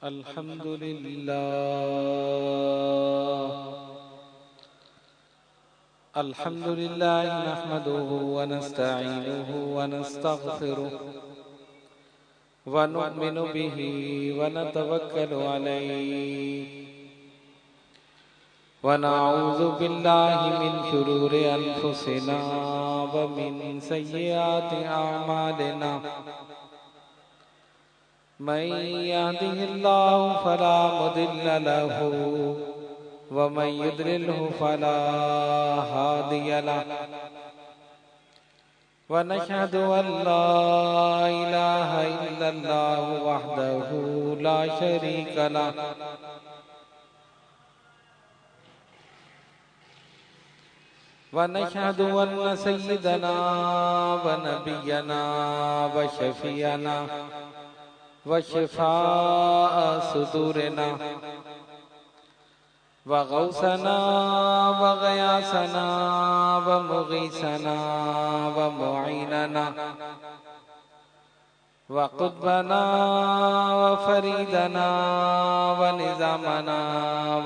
الحمد لله نحمده ونستعينه ونستغفره ونؤمن به ونتوكل عليه ونعوذ بالله من شرور أنفسنا ومن سيئات أعمالنا من يهده الله فلا مضل له ومن يضلله فلا هادي له ونشهد أن لا إله إلا الله وحده لا شريك له ونشهد أن سيدنا ونبينا وشفيعنا وشفاء صدورنا وغوثنا وغياثنا ومغيثنا ومعيننا وقطبنا وفريدنا ونظامنا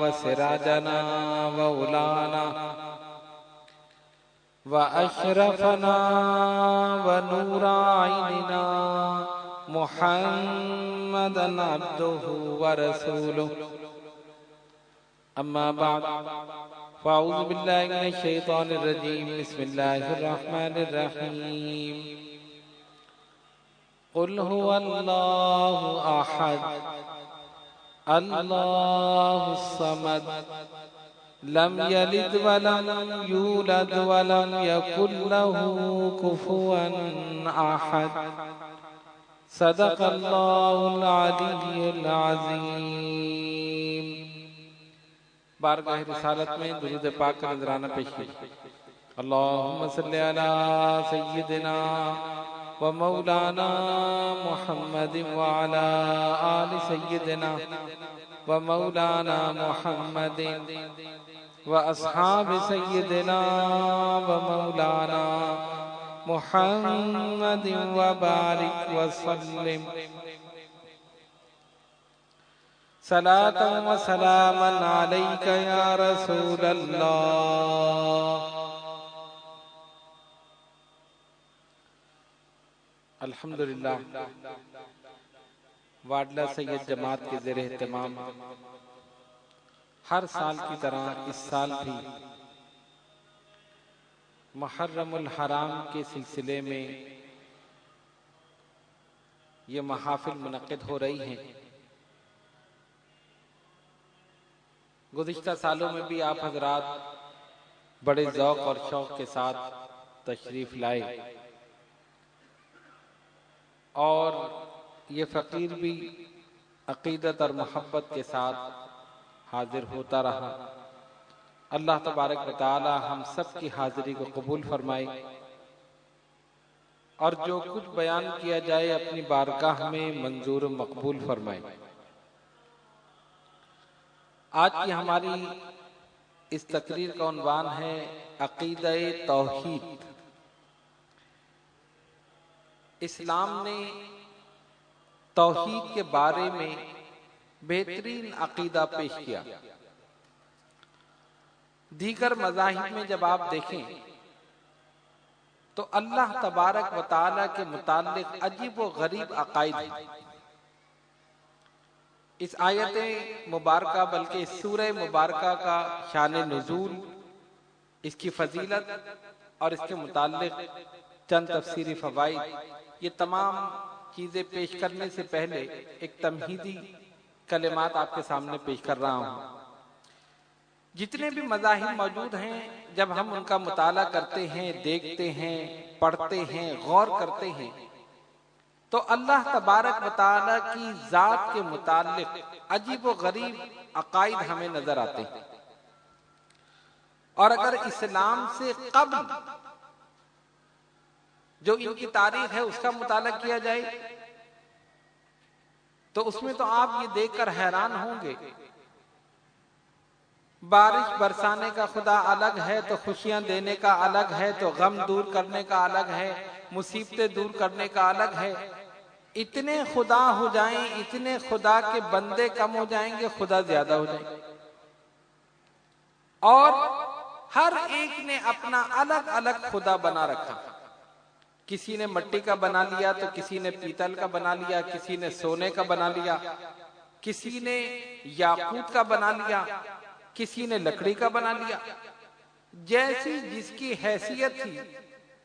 وسراجنا وولانا وأشرفنا ونور عيننا محمدا عبده ورسوله أما بعد فأعوذ بالله من الشيطان الرجيم بسم الله الرحمن الرحيم قل هو الله أحد الله الصمد لم يلد ولم يولد ولم يكن له كفوا أحد صدق اللہ العلی العظیم۔ بارگاہ رسالت میں درود پاک کا نذرانہ پیش کی۔ اللہم صلی علی سیدنا و مولانا محمد وعلی آل سیدنا و مولانا محمد و اصحاب سیدنا و مولانا محمد وبارک وسلم صلاۃ و سلاما علیک یا رسول اللہ۔ الحمدللہ واڈلہ سید جماعت کے زیر اہتمام ہر سال کی طرح اس سال بھی محرم الحرام کے سلسلے میں یہ محافل منعقد ہو رہی ہیں۔ گزشتہ سالوں میں بھی آپ حضرات بڑے ذوق اور شوق کے ساتھ تشریف لائے اور یہ فقیر بھی عقیدت اور محبت کے ساتھ حاضر ہوتا رہا۔ اللہ تبارک و تعالی ہم سب کی حاضری کو قبول فرمائے اور جو کچھ بیان کیا جائے اپنی بارگاہ میں منظور و مقبول فرمائے۔ آج کی ہماری اس تقریر کا عنوان ہے عقیدہ توحید۔ اسلام نے توحید کے بارے میں بہترین عقیدہ پیش کیا۔ دیگر مذاہب میں جب آپ دیکھیں تو اللہ تبارک و تعالی کے متعلق عجیب و غریب عقائد ہیں۔ اس آیت مبارکہ بلکہ اس سورہ مبارکہ کا شان نزول، اس کی فضیلت اور اس کے متعلق چند تفسیری فوائد، یہ تمام چیزیں پیش کرنے سے پہلے ایک تمہیدی کلمات آپ کے سامنے پیش کر رہا ہوں۔ جتنے بھی مذاہب موجود ہیں جب ہم ان کا مطالعہ کرتے ہیں، دیکھتے ہیں، پڑھتے ہیں، غور کرتے ہیں تو اللہ تبارک و تعالی کی ذات کے متعلق عجیب و غریب عقائد ہمیں نظر آتے ہیں۔ اور اگر اسلام سے قبل جو ان کی تاریخ ہے اس کا مطالعہ کیا جائے تو اس میں تو آپ یہ دیکھ کر حیران ہوں گے۔ بارش برسانے کا خدا الگ ہے تو خوشیاں دینے کا الگ ہے، تو غم دور کرنے کا الگ ہے، مصیبتیں دور کرنے کا الگ ہے۔ اتنے خدا ہو جائیں، اتنے خدا کے بندے کم ہو جائیں گے، خدا زیادہ ہو جائیں گے. اور ہر ایک نے اپنا الگ الگ خدا بنا رکھا. کسی نے مٹی کا بنا لیا تو کسی نے پیتل کا بنا لیا، کسی نے سونے کا بنا لیا، کسی نے یاقوت کا بنا لیا، کسی نے لکڑی کا بنا لیا. جیسی جس کی حیثیت تھی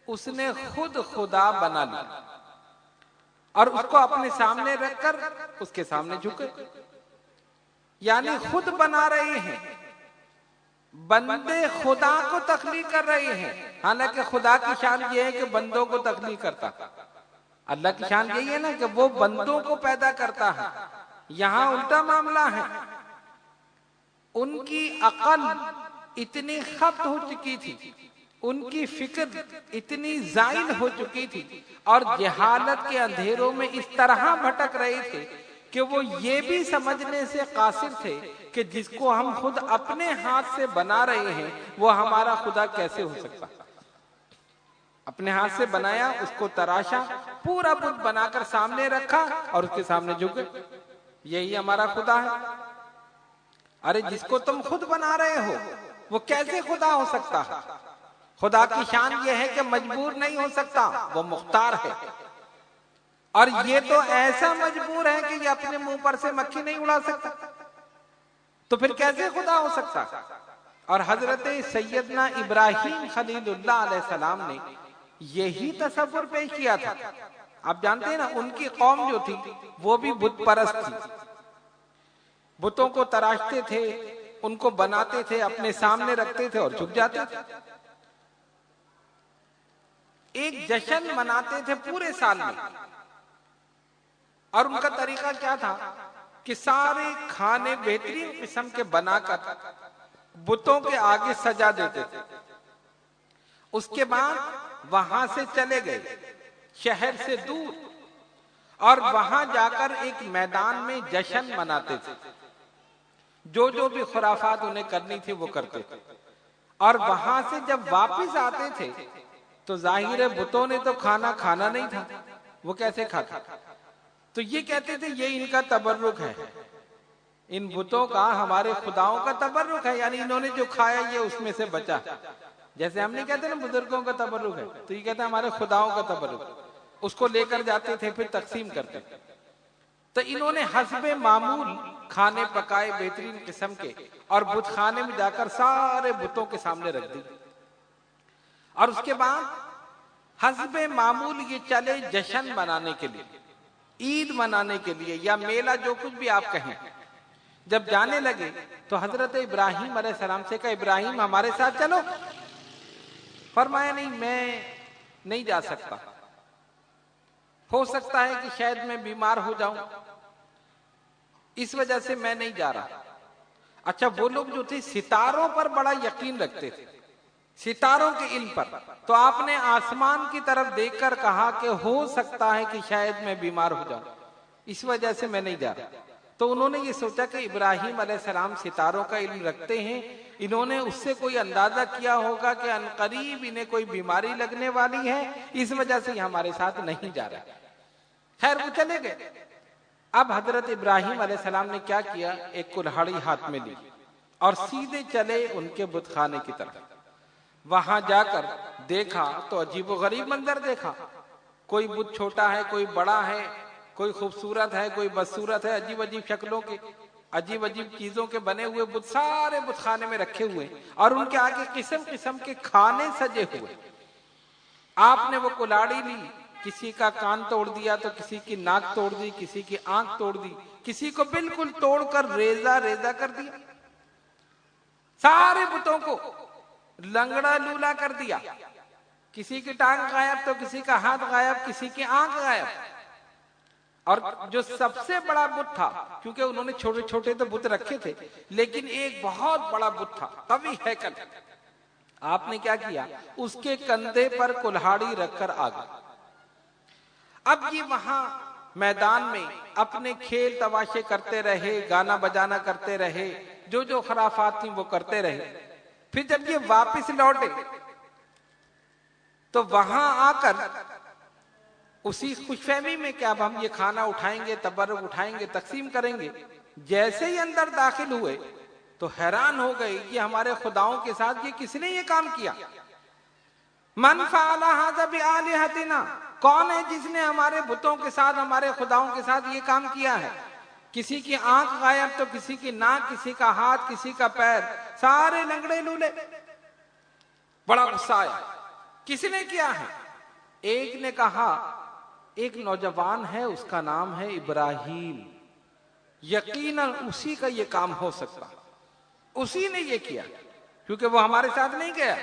اس نے خود خدا بنا لیا اور اس کو اپنے سامنے رکھ کر اس کے سامنے جھکے. یعنی خود بنا رہے ہیں، بندے خدا کو تخلیق کر رہے ہیں. حالانکہ خدا کی شان یہ ہے کہ بندوں کو تخلیق کرتا. اللہ کی شان یہی ہے نا کہ وہ بندوں کو پیدا کرتا ہے. یہاں الٹا معاملہ ہے. ان کی عقل اتنی خبت ہو چکی تھی، ان کی فکر اتنی زائل ہو چکی تھی اور جہالت کے اندھیروں میں اس طرح بھٹک رہے تھے کہ وہ یہ بھی سمجھنے سے قاصر تھے کہ جس کو ہم خود اپنے ہاتھ سے بنا رہے ہیں وہ ہمارا خدا کیسے ہو سکتا. اپنے ہاتھ سے بنایا، اس کو تراشا، پورا بت بنا کر سامنے رکھا اور اس کے سامنے جھکے. یہی ہمارا خدا ہے. ارے جس کو تم خود بنا رہے ہو وہ کیسے خدا ہو سکتا ہے؟ خدا کی شان یہ ہے کہ مجبور نہیں ہو سکتا، وہ مختار ہے. اور یہ تو ایسا مجبور ہے کہ یہ اپنے منہ پر سے مکھی نہیں اڑا سکتا، تو پھر کیسے خدا ہو سکتا؟ اور حضرت سیدنا ابراہیم خلیل اللہ علیہ السلام نے یہی تصور پیش کیا تھا. آپ جانتے ہیں نا ان کی قوم جو تھی وہ بھی بت پرست تھی. بتوں کو تراشتے تھے، ان کو بناتے تھے، اپنے سامنے رکھتے تھے اور جھک جاتے تھے. ایک جشن مناتے تھے پورے سال میں، اور ان کا طریقہ کیا تھا کہ سارے کھانے بہترین قسم کے بنا کر بتوں کے آگے سجا دیتے تھے. اس کے بعد وہاں سے چلے گئے شہر سے دور اور وہاں جا کر ایک میدان میں جشن مناتے تھے. جو بھی خرافات انہیں کرنی تھی وہ کرتے تھے. اور وہاں سے جب واپس آتے تھے تو ظاہر بتوں نے تو کھانا نہیں تھا، وہ کیسے کھاتے؟ تو یہ کہتے تھے یہ ان کا تبرک ہے، ان بتوں کا ہمارے خداؤں کا تبرک ہے، یعنی انہوں نے جو کھایا یہ اس میں سے بچا. جیسے ہم نہیں کہتے نا بزرگوں کا تبرک ہے، تو یہ کہتے ہیں ہمارے خداؤں کا تبرک. اس کو لے کر جاتے تھے، پھر تقسیم کرتے. تو انہوں نے حسب معمول کھانے پکائے بہترین قسم کے اور بت خانے میں جا کر سارے بتوں کے سامنے رکھ دی. اور اس کے بعد حسب معمول یہ چلے جشن منانے کے لیے، عید منانے کے لیے یا میلہ، جو کچھ بھی آپ کہیں. جب جانے لگے تو حضرت ابراہیم علیہ السلام سے کہا ابراہیم ہمارے ساتھ چلو. فرمایا نہیں، میں نہیں جا سکتا، ہو سکتا ہے کہ شاید میں بیمار ہو جاؤں، اس وجہ سے میں نہیں جا رہا. اچھا وہ لوگ جو تھے ستاروں پر بڑا یقین رکھتے تھے، ستاروں کے علم پر، تو آپ نے آسمان کی طرف دیکھ کر کہا کہ ہو سکتا ہے کہ شاید میں بیمار ہو جاؤں، اس وجہ سے میں نہیں جا رہا. تو انہوں نے یہ سوچا کہ ابراہیم علیہ السلام ستاروں کا علم رکھتے ہیں، انہوں نے اس سے کوئی اندازہ کیا ہوگا کہ عنقریب انہیں کوئی بیماری لگنے والی ہے، اس وجہ سے یہ ہمارے ساتھ نہیں جا رہا. خیر وہ چلے گئے. اب حضرت ابراہیم علیہ السلام نے کیا کیا، ایک کلہاڑی ہاتھ میں لی اور سیدھے چلے ان کے بت خانے کی طرف. وہاں جا کر دیکھا تو عجیب و غریب منظر دیکھا. کوئی بت چھوٹا ہے، کوئی بڑا ہے، کوئی خوبصورت ہے، کوئی بدصورت ہے، عجیب عجیب شکلوں کے، عجیب عجیب چیزوں کے بنے ہوئے بت سارے بت خانے میں رکھے ہوئے اور ان کے آگے قسم قسم کے کھانے سجے ہوئے. آپ نے وہ کلاڑی لی، کسی کا کان توڑ دیا تو کسی کی ناک توڑ دی، کسی کی آنکھ توڑ دی، کسی کو بالکل توڑ کر ریزہ ریزہ کر دیا، سارے بتوں کو لنگڑا لولا کر دیا. کسی کی ٹانگ غائب تو کسی کا ہاتھ غائب، کسی کی آنکھ غائب. اور جو سب سے بڑا بت تھا، کیونکہ انہوں نے چھوٹے چھوٹے تو بت رکھے تھے، لیکن ایک بہت بڑا بت تھا قوی ہیکل، آپ نے کیا کیا، اس کے کندھے پر کلہاڑی رکھ کر آ گئے. اب یہ وہاں میدان میں اپنے کھیل تماشے کرتے رہے، گانا بجانا کرتے رہے، جو خرافات تھیں وہ کرتے رہے. پھر جب یہ واپس لوٹے تو وہاں آ کر اسی خوش فہمی میں کہ اب ہم یہ کھانا اٹھائیں گے، تبرک اٹھائیں گے، تقسیم کریں گے، جیسے ہی اندر داخل ہوئے تو حیران ہو گئے یہ ہمارے خداؤں کے ساتھ یہ کس نے یہ کام کیا؟ من فعل ھذا بآلہتنا، کون ہے جس نے ہمارے بتوں کے ساتھ، ہمارے خداؤں کے ساتھ یہ کام کیا ہے؟ کسی کی آنکھ غائب تو کسی کی ناک، کسی کا ہاتھ، کسی کا پیر، سارے لنگڑے لولے۔ بڑا غصہ آیا، کس نے کیا ہے؟ ایک نے کہا ایک نوجوان ہے، اس کا نام ہے ابراہیم، یقیناً اسی کا یہ کام ہو سکتا، اسی نے یہ کیا، کیونکہ وہ ہمارے ساتھ نہیں گیا۔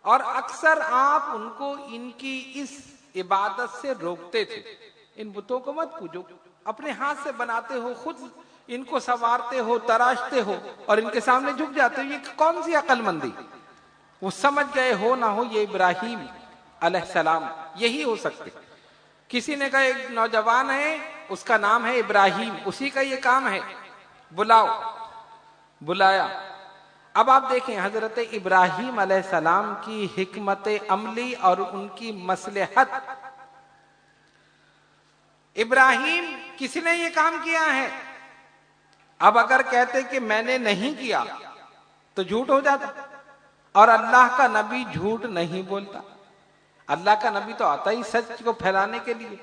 اور اکثر آپ ان کو ان کی اس عبادت سے روکتے تھے، ان بتوں کو مت پوجو، اپنے ہاتھ سے بناتے ہو، خود ان کو سنوارتے ہو، تراشتے ہو اور ان کے سامنے جھک جاتے ہو، یہ کون سی عقل مندی؟ وہ سمجھ گئے ہو نہ ہو یہ ابراہیم علیہ السلام یہی ہو سکتے۔ کسی نے کہا ایک نوجوان ہے، اس کا نام ہے ابراہیم، اسی کا یہ کام ہے، بلاؤ۔ بلایا۔ اب آپ دیکھیں حضرت ابراہیم علیہ السلام کی حکمت عملی اور ان کی مصلحت۔ ابراہیم کس نے یہ کام کیا ہے؟ اب اگر کہتے کہ میں نے نہیں کیا تو جھوٹ ہو جاتا، اور اللہ کا نبی جھوٹ نہیں بولتا۔ اللہ کا نبی تو آتا ہی سچ کو پھیلانے کے لیے،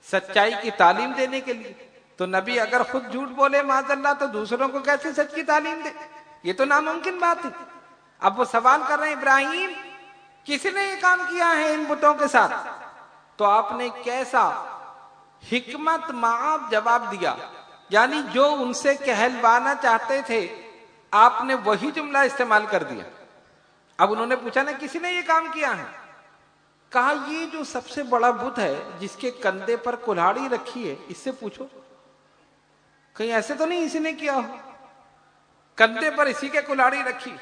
سچائی کی تعلیم دینے کے لیے، تو نبی اگر خود جھوٹ بولے معاذ اللہ تو دوسروں کو کیسے سچ کی تعلیم دے؟ یہ تو ناممکن بات ہے۔ اب وہ سوال کر رہے ہیں ابراہیم کس نے یہ کام کیا ہے ان بتوں کے ساتھ؟ تو آپ نے کیسا حکمت معاب جواب دیا، یعنی جو ان سے کہلوانا چاہتے تھے آپ نے وہی جملہ استعمال کر دیا۔ اب انہوں نے پوچھا نا کسی نے یہ کام کیا ہے؟ کہا یہ جو سب سے بڑا بت ہے جس کے کندھے پر کلہاڑی رکھی ہے، اس سے پوچھو، کہیں ایسے تو نہیں اسی نے کیا ہو، کندھے پر اسی کے کلہاڑی رکھی۔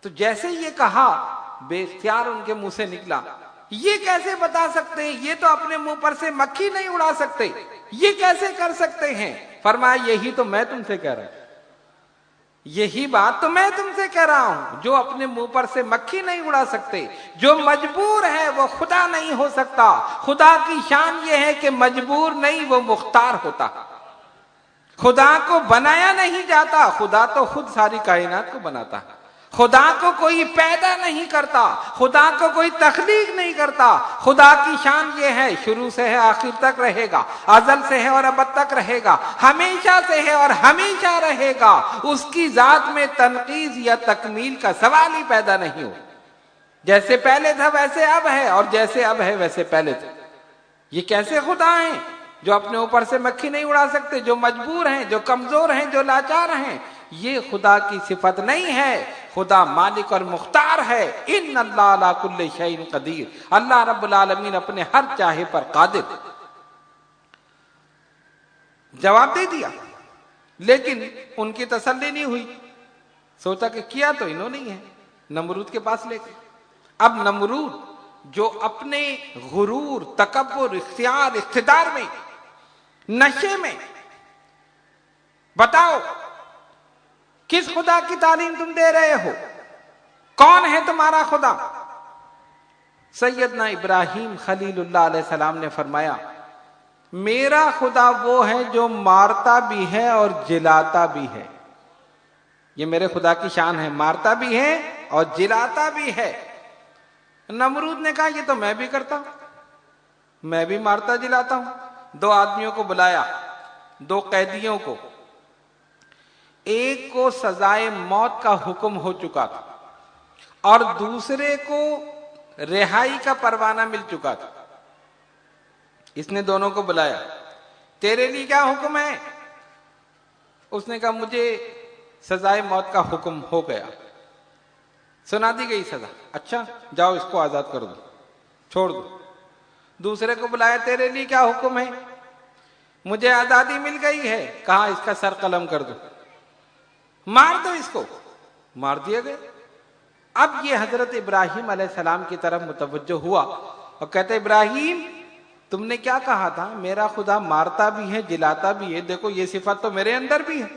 تو جیسے یہ کہا بے اختیار ان کے منہ سے نکلا، یہ کیسے بتا سکتے ہیں؟ یہ تو اپنے منہ پر سے مکھی نہیں اڑا سکتے، یہ کیسے کر سکتے ہیں؟ فرمایا یہی تو میں تم سے کہہ رہا ہوں، یہی بات تو میں تم سے کہہ رہا ہوں، جو اپنے منہ پر سے مکھی نہیں اڑا سکتے، جو مجبور ہے وہ خدا نہیں ہو سکتا۔ خدا کی شان یہ ہے کہ مجبور نہیں، وہ مختار ہوتا۔ خدا کو بنایا نہیں جاتا، خدا تو خود ساری کائنات کو بناتا ہے۔ خدا کو کوئی پیدا نہیں کرتا، خدا کو کوئی تخلیق نہیں کرتا۔ خدا کی شان یہ ہے، شروع سے ہے آخر تک رہے گا، ازل سے ہے اور ابد تک رہے گا، ہمیشہ سے ہے اور ہمیشہ رہے گا۔ اس کی ذات میں تنقیص یا تکمیل کا سوال ہی پیدا نہیں ہو۔ جیسے پہلے تھا ویسے اب ہے، اور جیسے اب ہے ویسے پہلے تھا۔ یہ کیسے خدا ہیں جو اپنے اوپر سے مکھی نہیں اڑا سکتے، جو مجبور ہیں، جو کمزور ہیں، جو لاچار ہیں؟ یہ خدا کی صفت نہیں ہے، خدا مالک اور مختار ہے۔ ان اللہ علی کل شیء قدیر، اللہ رب العالمین اپنے ہر چاہے پر قادر۔ جواب دے دیا، لیکن ان کی تسلی نہیں ہوئی، سوچا کہ کیا تو انہوں نے ہے، نمرود کے پاس لے گئے۔ اب نمرود جو اپنے غرور، تکبر، اختیار، اقتدار میں، نشے میں، بتاؤ کس خدا کی تعلیم تم دے رہے ہو؟ کون ہے تمہارا خدا؟ سیدنا ابراہیم خلیل اللہ علیہ السلام نے فرمایا میرا خدا وہ ہے جو مارتا بھی ہے اور جلاتا بھی ہے۔ یہ میرے خدا کی شان ہے، مارتا بھی ہے اور جلاتا بھی ہے۔ نمرود نے کہا یہ تو میں بھی کرتا ہوں، میں بھی مارتا جلاتا ہوں۔ دو آدمیوں کو بلایا، دو قیدیوں کو، ایک کو سزائے موت کا حکم ہو چکا تھا اور دوسرے کو رہائی کا پروانہ مل چکا تھا۔ اس نے دونوں کو بلایا، تیرے لیے کیا حکم ہے؟ اس نے کہا مجھے سزائے موت کا حکم ہو گیا، سنا دی گئی سزا۔ اچھا جاؤ اس کو آزاد کر دو، چھوڑ دو۔ دوسرے کو بلایا، تیرے لیے کیا حکم ہے؟ مجھے آزادی مل گئی ہے، کہا اس کا سر قلم کر دو، مار دو اس کو۔ مار دیا گیا۔ اب یہ حضرت ابراہیم علیہ السلام کی طرف متوجہ ہوا اور کہتے ابراہیم تم نے کیا کہا تھا؟ میرا خدا مارتا بھی ہے، جلاتا بھی ہے، دیکھو یہ صفت تو میرے اندر بھی ہے،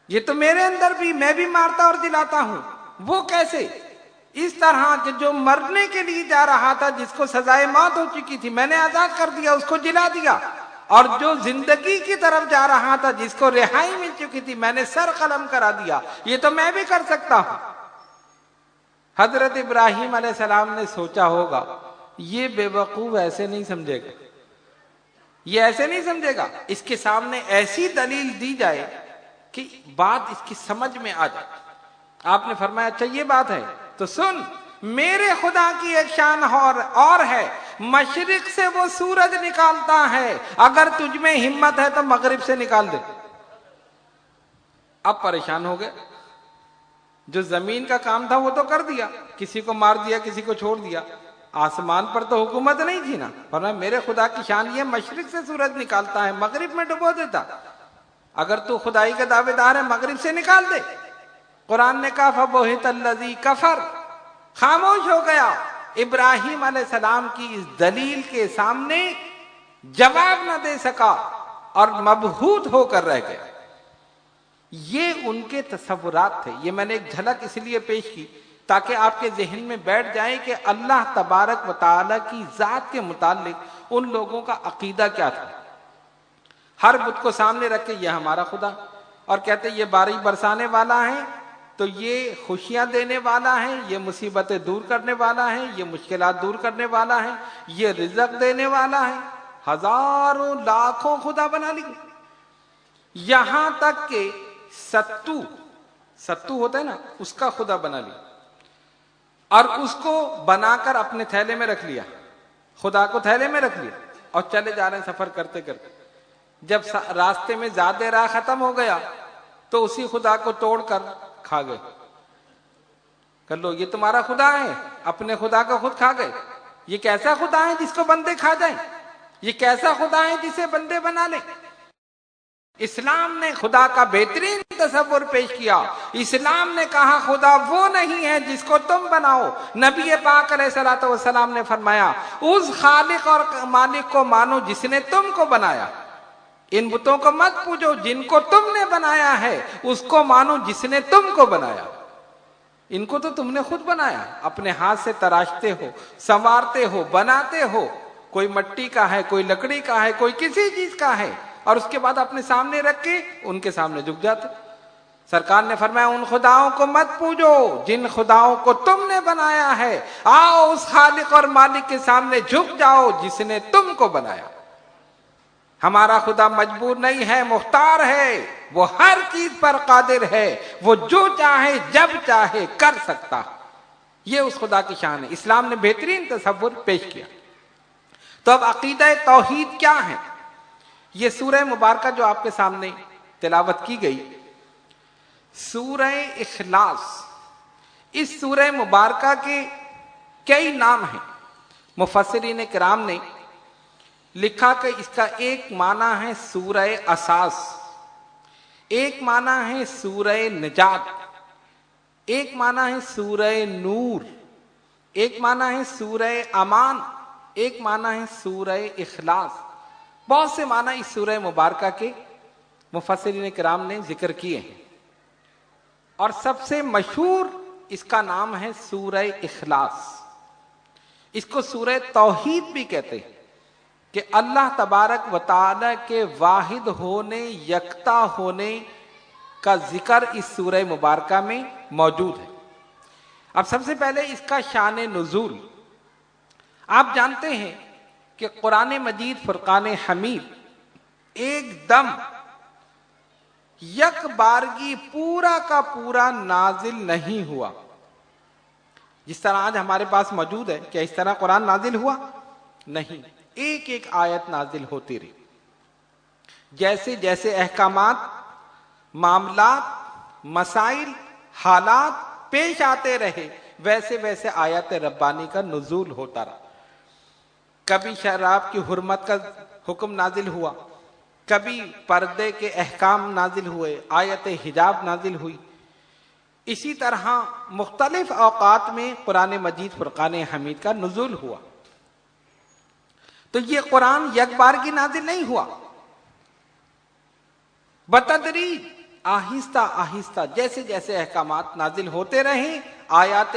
یہ تو میرے اندر بھی، میں بھی مارتا اور جلاتا ہوں، وہ کیسے؟ اس طرح کہ جو مرنے کے لیے جا رہا تھا، جس کو سزائے موت ہو چکی تھی، میں نے آزاد کر دیا، اس کو جلا دیا، اور جو زندگی کی طرف جا رہا تھا، جس کو رہائی مل چکی تھی، میں نے سر قلم کرا دیا۔ یہ تو میں بھی کر سکتا ہوں۔ حضرت ابراہیم علیہ السلام نے سوچا ہوگا یہ بے وقوف ایسے نہیں سمجھے گا، یہ ایسے نہیں سمجھے گا، اس کے سامنے ایسی دلیل دی جائے کہ بات اس کی سمجھ میں آ جائے۔ آپ نے فرمایا اچھا یہ بات ہے تو سن، میرے خدا کی ایک شان اور ہے، مشرق سے وہ سورج نکالتا ہے، اگر تجھ میں ہمت ہے تو مغرب سے نکال دے۔ اب پریشان ہو گئے، جو زمین کا کام تھا وہ تو کر دیا، کسی کو مار دیا، کسی کو چھوڑ دیا، آسمان پر تو حکومت نہیں تھی نا۔ ورنہ میرے خدا کی شان یہ مشرق سے سورج نکالتا ہے، مغرب میں ڈبو دیتا۔ اگر تو خدائی کا دعوے دار ہے، مغرب سے نکال دے۔ قرآن نے کہا فَبُہِتَ الَّذِي كَفَرَ، خاموش ہو گیا۔ ابراہیم علیہ السلام کی اس دلیل کے سامنے جواب نہ دے سکا اور مبہوت ہو کر رہ گیا۔ یہ ان کے تصورات تھے۔ یہ میں نے ایک جھلک اس لیے پیش کی تاکہ آپ کے ذہن میں بیٹھ جائے کہ اللہ تبارک و تعالی کی ذات کے متعلق ان لوگوں کا عقیدہ کیا تھا۔ ہر بت کو سامنے رکھ کے یہ ہمارا خدا، اور کہتے یہ بارش برسانے والا ہے، تو یہ خوشیاں دینے والا ہے، یہ مصیبتیں دور کرنے والا ہے، یہ مشکلات دور کرنے والا ہے، یہ رزق دینے والا ہے۔ ہزاروں لاکھوں خدا بنا لیے، یہاں تک کہ ستو ہوتا ہے نا، اس کا خدا بنا لیا، اور اس کو بنا کر اپنے تھیلے میں رکھ لیا، خدا کو تھیلے میں رکھ لیا، اور چلے جا رہے ہیں سفر کرتے کرتے۔ جب راستے میں زیادہ راہ ختم ہو گیا تو اسی خدا کو توڑ کر کھا گئے۔ کر لو یہ تمہارا خدا ہے، اپنے خدا کو خود کھا گئے۔ یہ کیسا خدا ہے جس کو بندے کھا جائیں؟ یہ کیسا خدا ہے جسے بندے بنا لیں؟ اسلام نے خدا کا بہترین تصور پیش کیا۔ اسلام نے کہا خدا وہ نہیں ہے جس کو تم بناؤ۔ نبی پاک علیہ الصلوۃ والسلام نے فرمایا اس خالق اور مالک کو مانو جس نے تم کو بنایا، ان بتوں کو مت پوجو جن کو تم نے بنایا ہے، اس کو مانو جس نے تم کو بنایا۔ ان کو تو تم نے خود بنایا، اپنے ہاتھ سے تراشتے ہو، سنوارتے ہو، بناتے ہو، کوئی مٹی کا ہے، کوئی لکڑی کا ہے، کوئی کسی چیز کا ہے، اور اس کے بعد اپنے سامنے رکھ کے ان کے سامنے جھک جاتے۔ سرکار نے فرمایا ان خداؤں کو مت پوجو جن خداؤں کو تم نے بنایا ہے، آؤ اس خالق اور مالک کے سامنے جھک جاؤ جس نے تم کو بنایا۔ ہمارا خدا مجبور نہیں ہے، مختار ہے، وہ ہر چیز پر قادر ہے، وہ جو چاہے جب چاہے کر سکتا۔ یہ اس خدا کی شان ہے۔ اسلام نے بہترین تصور پیش کیا۔ تو اب عقیدہ توحید کیا ہے؟ یہ سورہ مبارکہ جو آپ کے سامنے تلاوت کی گئی، سورہ اخلاص، اس سورہ مبارکہ کے کئی نام ہیں۔ مفسرین کرام نے لکھا کہ اس کا ایک معنی ہے سورہ اساس، ایک معنی ہے سورہ نجات، ایک معنی ہے سورہ نور، ایک معنی ہے سورہ امان، ایک معنی ہے سورہ اخلاص۔ بہت سے معنی اس سورہ مبارکہ کے مفسرین کرام نے ذکر کیے ہیں، اور سب سے مشہور اس کا نام ہے سورہ اخلاص۔ اس کو سورہ توحید بھی کہتے ہیں کہ اللہ تبارک و تعالی کے واحد ہونے، یکتا ہونے کا ذکر اس سورہ مبارکہ میں موجود ہے۔ اب سب سے پہلے اس کا شان نزول۔ آپ جانتے ہیں کہ قرآن مجید فرقان حمید ایک دم یک بارگی پورا کا پورا نازل نہیں ہوا۔ جس طرح آج ہمارے پاس موجود ہے، کیا اس طرح قرآن نازل ہوا؟ نہیں، ایک ایک آیت نازل ہوتی رہی۔ جیسے جیسے احکامات، معاملات، مسائل، حالات پیش آتے رہے، ویسے ویسے آیت ربانی کا نزول ہوتا رہا۔ کبھی شراب کی حرمت کا حکم نازل ہوا، کبھی پردے کے احکام نازل ہوئے، آیت حجاب نازل ہوئی۔ اسی طرح مختلف اوقات میں قرآن مجید فرقان حمید کا نزول ہوا۔ تو یہ قرآن یک بار کی نازل نہیں ہوا، بتدریج، آہستہ آہستہ جیسے جیسے احکامات نازل ہوتے رہے، آیات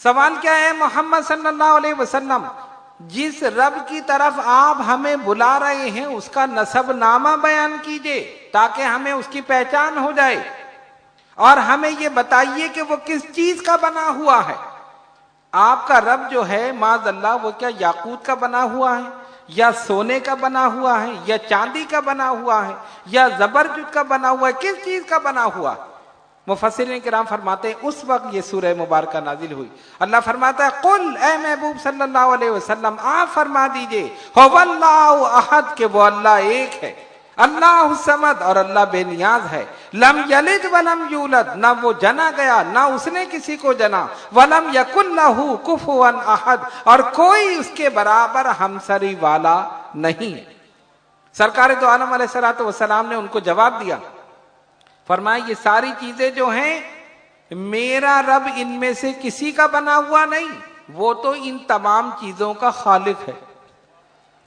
سوال کیا ہے محمد صلی اللہ علیہ وسلم، جس رب کی طرف آپ ہمیں بلا رہے ہیں اس کا نسب نامہ بیان کیجئے تاکہ ہمیں اس کی پہچان ہو جائے، اور ہمیں یہ بتائیے کہ وہ کس چیز کا بنا ہوا ہے۔ آپ کا رب جو ہے معاذ اللہ وہ کیا یاقوت کا بنا ہوا ہے، یا سونے کا بنا ہوا ہے، یا چاندی کا بنا ہوا ہے، یا زبرجد کا بنا ہوا ہے، کس چیز کا بنا ہوا ہے؟ مفسرین کرام فرماتے ہیں اس وقت یہ سورہ مبارکہ نازل ہوئی۔ اللہ فرماتا ہے قل، اے محبوب صلی اللہ علیہ وسلم آپ فرما دیجئے، هو اللہ احد، کہ وہ اللہ ایک ہے، اللہ الصمد، اور اللہ بے نیاز ہے، لم یلد ولم یولد، نہ وہ جنا گیا نہ اس نے کسی کو جنا، ولم یکن لہ کفوا احد، اور کوئی اس کے برابر ہمسری والا نہیں ہے۔ سرکار دو عالم علیہ السلام نے ان کو جواب دیا، فرمایا یہ ساری چیزیں جو ہیں میرا رب ان میں سے کسی کا بنا ہوا نہیں، وہ تو ان تمام چیزوں کا خالق ہے،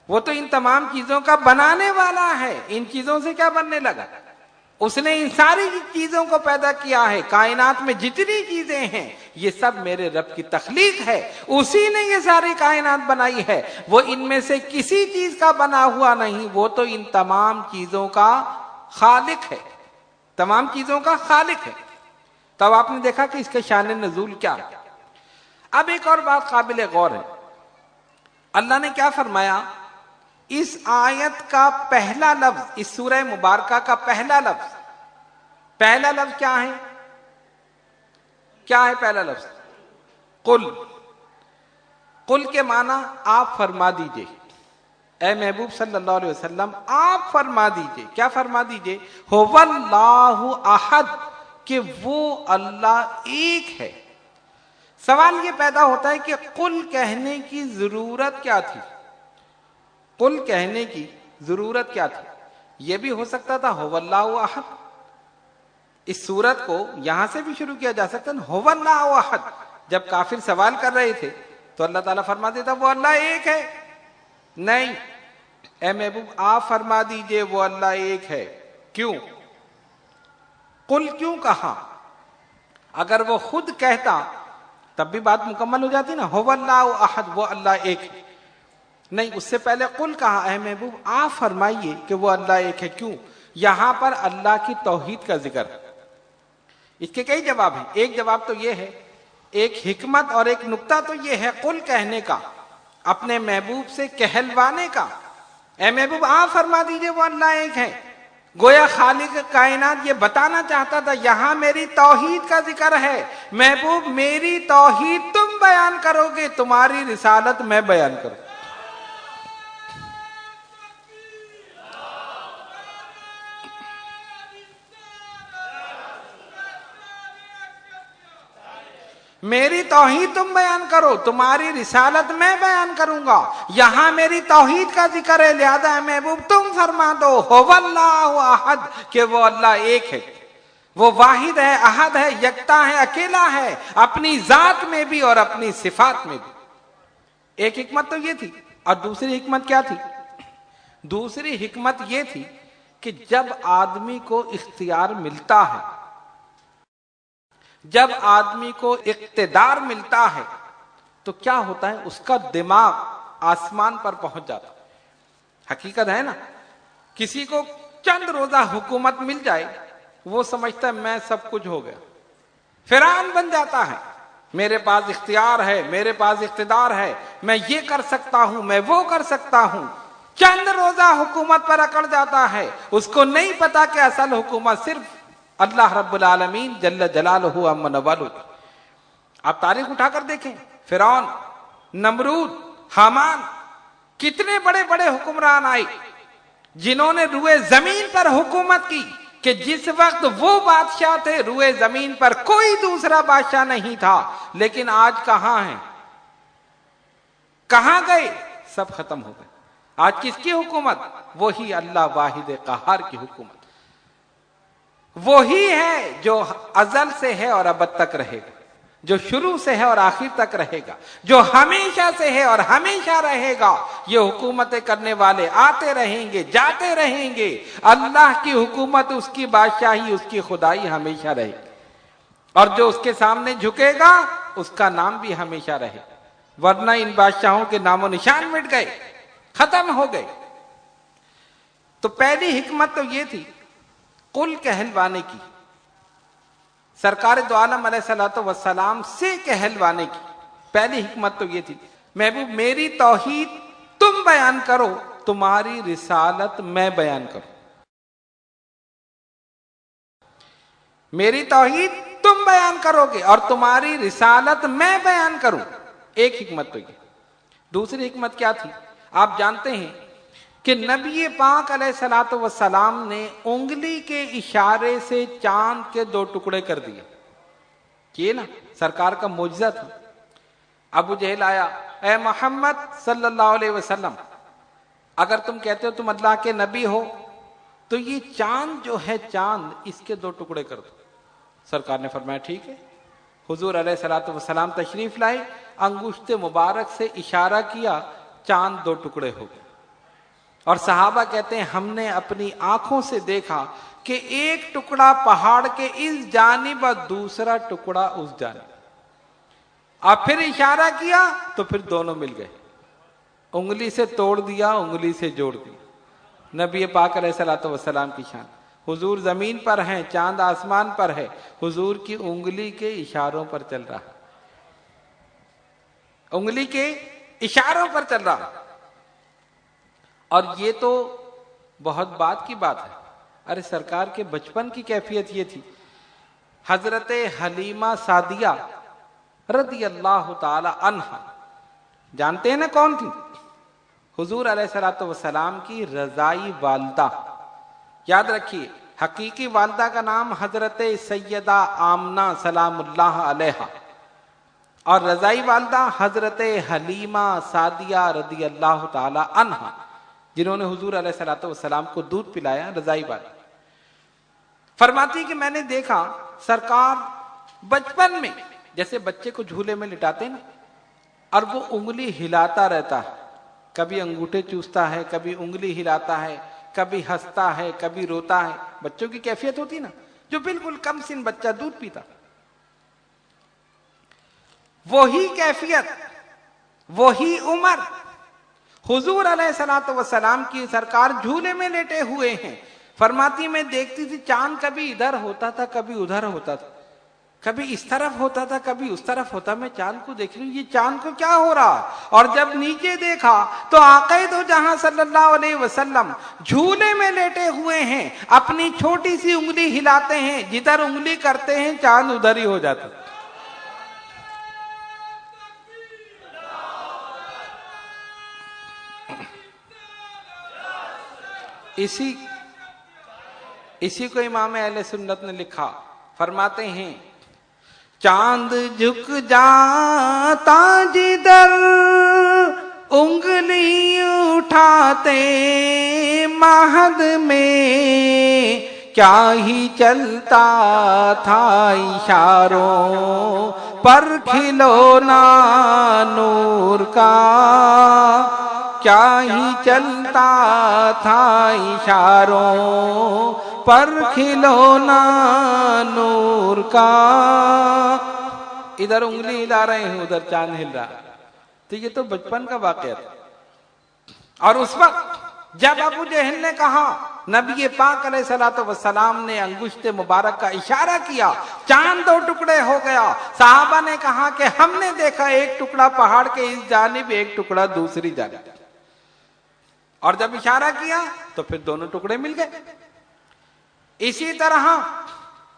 وہ تو ان تمام چیزوں کا بنانے والا ہے۔ ان چیزوں سے کیا بننے لگا؟ اس نے ان ساری چیزوں کو پیدا کیا ہے، کائنات میں جتنی چیزیں ہیں یہ سب میرے رب کی تخلیق ہے، اسی نے یہ ساری کائنات بنائی ہے، وہ ان میں سے کسی چیز کا بنا ہوا نہیں، وہ تو ان تمام چیزوں کا خالق ہے، تمام چیزوں کا خالق ہے۔ تب آپ نے دیکھا کہ اس کے شان نزول کیا ہے۔ اب ایک اور بات قابل غور ہے، اللہ نے کیا فرمایا؟ اس آیت کا پہلا لفظ، اس سورہ مبارکہ کا پہلا لفظ کیا ہے؟ کیا ہے پہلا لفظ؟ قل۔ قل کے معنی آپ فرما دیجئے، اے محبوب صلی اللہ علیہ وسلم آپ فرما دیجئے۔ کیا فرما دیجئے؟ هو اللہ احد، کہ وہ اللہ ایک ہے۔ سوال یہ پیدا ہوتا ہے کہ قل کہنے کی ضرورت کیا تھی؟ قل کہنے کی ضرورت کیا تھی؟ یہ بھی ہو سکتا تھا هو اللہ احد، اس صورت کو یہاں سے بھی شروع کیا جا سکتا ہے هو اللہ احد۔ جب کافر سوال کر رہے تھے تو اللہ تعالیٰ فرما دیتا وہ اللہ ایک ہے۔ نہیں، اے محبوب آپ فرما دیجئے وہ اللہ ایک ہے۔ کیوں؟ قل کیوں کہا؟ اگر وہ خود کہتا تب بھی بات مکمل ہو جاتی نا، هو اللہ احد، وہ اللہ ایک ہے۔ نہیں، اس سے پہلے قل کہا، اے محبوب آپ فرمائیے کہ وہ اللہ ایک ہے۔ کیوں؟ یہاں پر اللہ کی توحید کا ذکر ہے۔ اس کے کئی جواب ہیں، ایک جواب تو یہ ہے، ایک حکمت اور ایک نکتہ تو یہ ہے قل کہنے کا، اپنے محبوب سے کہلوانے کا، اے محبوب آپ فرما دیجئے وہ اللہ ایک ہے۔ گویا خالق کائنات یہ بتانا چاہتا تھا یہاں میری توحید کا ذکر ہے، محبوب میری توحید تم بیان کرو گے، تمہاری رسالت میں بیان کروں۔ میری توحید تم بیان کرو، تمہاری رسالت میں بیان کروں گا۔ یہاں میری توحید کا ذکر ہے، لہذا محبوب تم فرما دو هو اللہ احد، کہ وہ اللہ ایک ہے، وہ واحد ہے، احد ہے، یکتا ہے، اکیلا ہے، اپنی ذات میں بھی اور اپنی صفات میں بھی۔ ایک حکمت تو یہ تھی، اور دوسری حکمت کیا تھی؟ دوسری حکمت یہ تھی کہ جب آدمی کو اختیار ملتا ہے، جب آدمی کو اقتدار ملتا ہے تو کیا ہوتا ہے؟ اس کا دماغ آسمان پر پہنچ جاتا ہے۔ حقیقت ہے نا، کسی کو چند روزہ حکومت مل جائے وہ سمجھتا ہے میں سب کچھ ہو گیا، فرعون بن جاتا ہے، میرے پاس اختیار ہے، میرے پاس اقتدار ہے، میں یہ کر سکتا ہوں، میں وہ کر سکتا ہوں۔ چند روزہ حکومت پر اکڑ جاتا ہے، اس کو نہیں پتا کہ اصل حکومت صرف اللہ رب العالمین جل جلالہ عما نوالہ۔ آپ تاریخ اٹھا کر دیکھیں، فرعون، نمرود، حامان، کتنے بڑے بڑے حکمران آئے جنہوں نے روئے زمین پر حکومت کی، کہ جس وقت وہ بادشاہ تھے روئے زمین پر کوئی دوسرا بادشاہ نہیں تھا، لیکن آج کہاں ہیں؟ کہاں گئے؟ سب ختم ہو گئے۔ آج کس کی حکومت؟ وہی اللہ واحد قہار کی حکومت، وہی ہے جو ازل سے ہے اور ابد تک رہے گا، جو شروع سے ہے اور آخر تک رہے گا، جو ہمیشہ سے ہے اور ہمیشہ رہے گا۔ یہ حکومتیں کرنے والے آتے رہیں گے، جاتے رہیں گے، اللہ کی حکومت، اس کی بادشاہی، اس کی خدائی ہمیشہ رہے گی، اور جو اس کے سامنے جھکے گا اس کا نام بھی ہمیشہ رہے، ورنہ ان بادشاہوں کے نام و نشان مٹ گئے، ختم ہو گئے۔ تو پہلی حکمت تو یہ تھی قل کہلوانے کی، سرکار دو عالم علیہ الصلوۃ والسلام سے کہلوانے کی پہلی حکمت تو یہ تھی، محبوب میری توحید تم بیان کرو، تمہاری رسالت میں بیان کروں۔ میری توحید تم بیان کرو گے اور تمہاری رسالت میں بیان کروں، ایک حکمت تو یہ۔ دوسری حکمت کیا تھی؟ آپ جانتے ہیں کہ نبی پاک علیہ الصلوۃ والسلام نے انگلی کے اشارے سے چاند کے 2 ٹکڑے کر دیے، یہ نا سرکار کا معجزہ تھا۔ ابو جہل آیا، اے محمد صلی اللہ علیہ وسلم، اگر تم کہتے ہو تم اللہ کے نبی ہو تو یہ چاند جو ہے چاند، اس کے 2 ٹکڑے کر دو۔ سرکار نے فرمایا ٹھیک ہے۔ حضور علیہ الصلوۃ والسلام تشریف لائے، انگشت مبارک سے اشارہ کیا، چاند 2 ٹکڑے ہو گئے۔ اور صحابہ کہتے ہیں ہم نے اپنی آنکھوں سے دیکھا کہ ایک ٹکڑا پہاڑ کے اس جانب اور دوسرا ٹکڑا اس جانب، اور پھر اشارہ کیا تو پھر دونوں مل گئے، انگلی سے توڑ دیا، انگلی سے جوڑ دیا۔ نبی پاک علیہ الصلوۃ والسلام کی شان، حضور زمین پر ہیں، چاند آسمان پر ہے، حضور کی انگلی کے اشاروں پر چل رہا، انگلی کے اشاروں پر چل رہا۔ اور یہ تو بہت بعد کی بات ہے، ارے سرکار کے بچپن کی کیفیت یہ تھی۔ حضرت حلیمہ سعدیہ رضی اللہ تعالی عنہا، جانتے ہیں نا کون تھی؟ حضور علیہ الصلوۃ والسلام کی رضائی والدہ۔ یاد رکھیے، حقیقی والدہ کا نام حضرت سیدہ آمنہ سلام اللہ علیہا، اور رضائی والدہ حضرت حلیمہ سعدیہ رضی اللہ تعالی عنہا، جنہوں نے حضور علیہ الصلوۃ والسلام کو دودھ پلایا، رضائی والدہ۔ فرماتی کہ میں نے دیکھا سرکار بچپن میں جیسے بچے کو جھولے میں لٹاتے نا، اور وہ انگلی ہلاتا رہتا ہے، کبھی انگوٹھے چوستا ہے، کبھی انگلی ہلاتا ہے، کبھی ہنستا ہے، کبھی روتا ہے۔ بچوں کی کیفیت ہوتی نا، جو بالکل کم سن بچہ دودھ پیتا، وہی کیفیت، وہی عمر حضور علیہ الصلوۃ والسلام کی، سرکار جھولے میں لیٹے ہوئے ہیں۔ فرماتی میں دیکھتی تھی چاند کبھی ادھر ہوتا تھا، کبھی ادھر ہوتا تھا، کبھی اس طرف ہوتا تھا، کبھی اس طرف ہوتا۔ میں چاند کو دیکھ رہی ہوں، یہ چاند کو کیا ہو رہا؟ اور جب نیچے دیکھا تو آقا دو جہاں صلی اللہ علیہ وسلم جھولے میں لیٹے ہوئے ہیں، اپنی چھوٹی سی انگلی ہلاتے ہیں، جدھر انگلی کرتے ہیں چاند ادھر ہی ہو جاتا۔ اسی کو امام اہل سنت نے لکھا، فرماتے ہیں چاند جھک جاتا جدھر انگلی اٹھاتے مہد میں، کیا ہی چلتا تھا اشاروں پر کھلونا نور کا، کیا ہی چلتا تھا اشاروں پر کھلونا نور کا۔ ادھر انگلی ہلا رہے ہیں، ادھر چاند ہل رہا۔ تو یہ تو بچپن کا واقعہ تھا۔ اور اس وقت جب ابو جہل نے کہا، نبی پاک علیہ الصلوۃ والسلام نے انگشت مبارک کا اشارہ کیا، چاند 2 ٹکڑے ہو گیا۔ صحابہ نے کہا کہ ہم نے دیکھا ایک ٹکڑا پہاڑ کے اس جانب، ایک ٹکڑا دوسری جانب، اور جب اشارہ کیا تو پھر دونوں ٹکڑے مل گئے۔ اسی طرح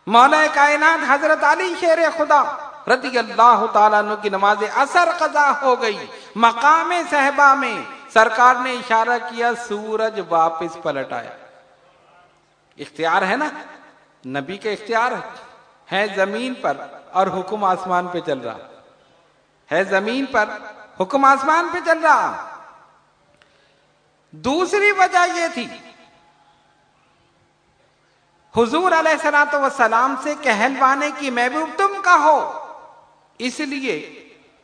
مولا کائنات حضرت علی شیر خدا رضی اللہ تعالیٰ عنہ کی نماز عصر قضا ہو گئی، مقام صحبہ میں سرکار نے اشارہ کیا، سورج واپس پلٹ آیا۔ اختیار ہے نا، نبی کے اختیار ہے زمین پر اور حکم آسمان پہ چل رہا ہے، زمین پر حکم آسمان پہ چل رہا۔ دوسری وجہ یہ تھی، حضور علیہ الصلوۃ والسلام سے کہلوانے کی، محبوب تم کہو، اس لیے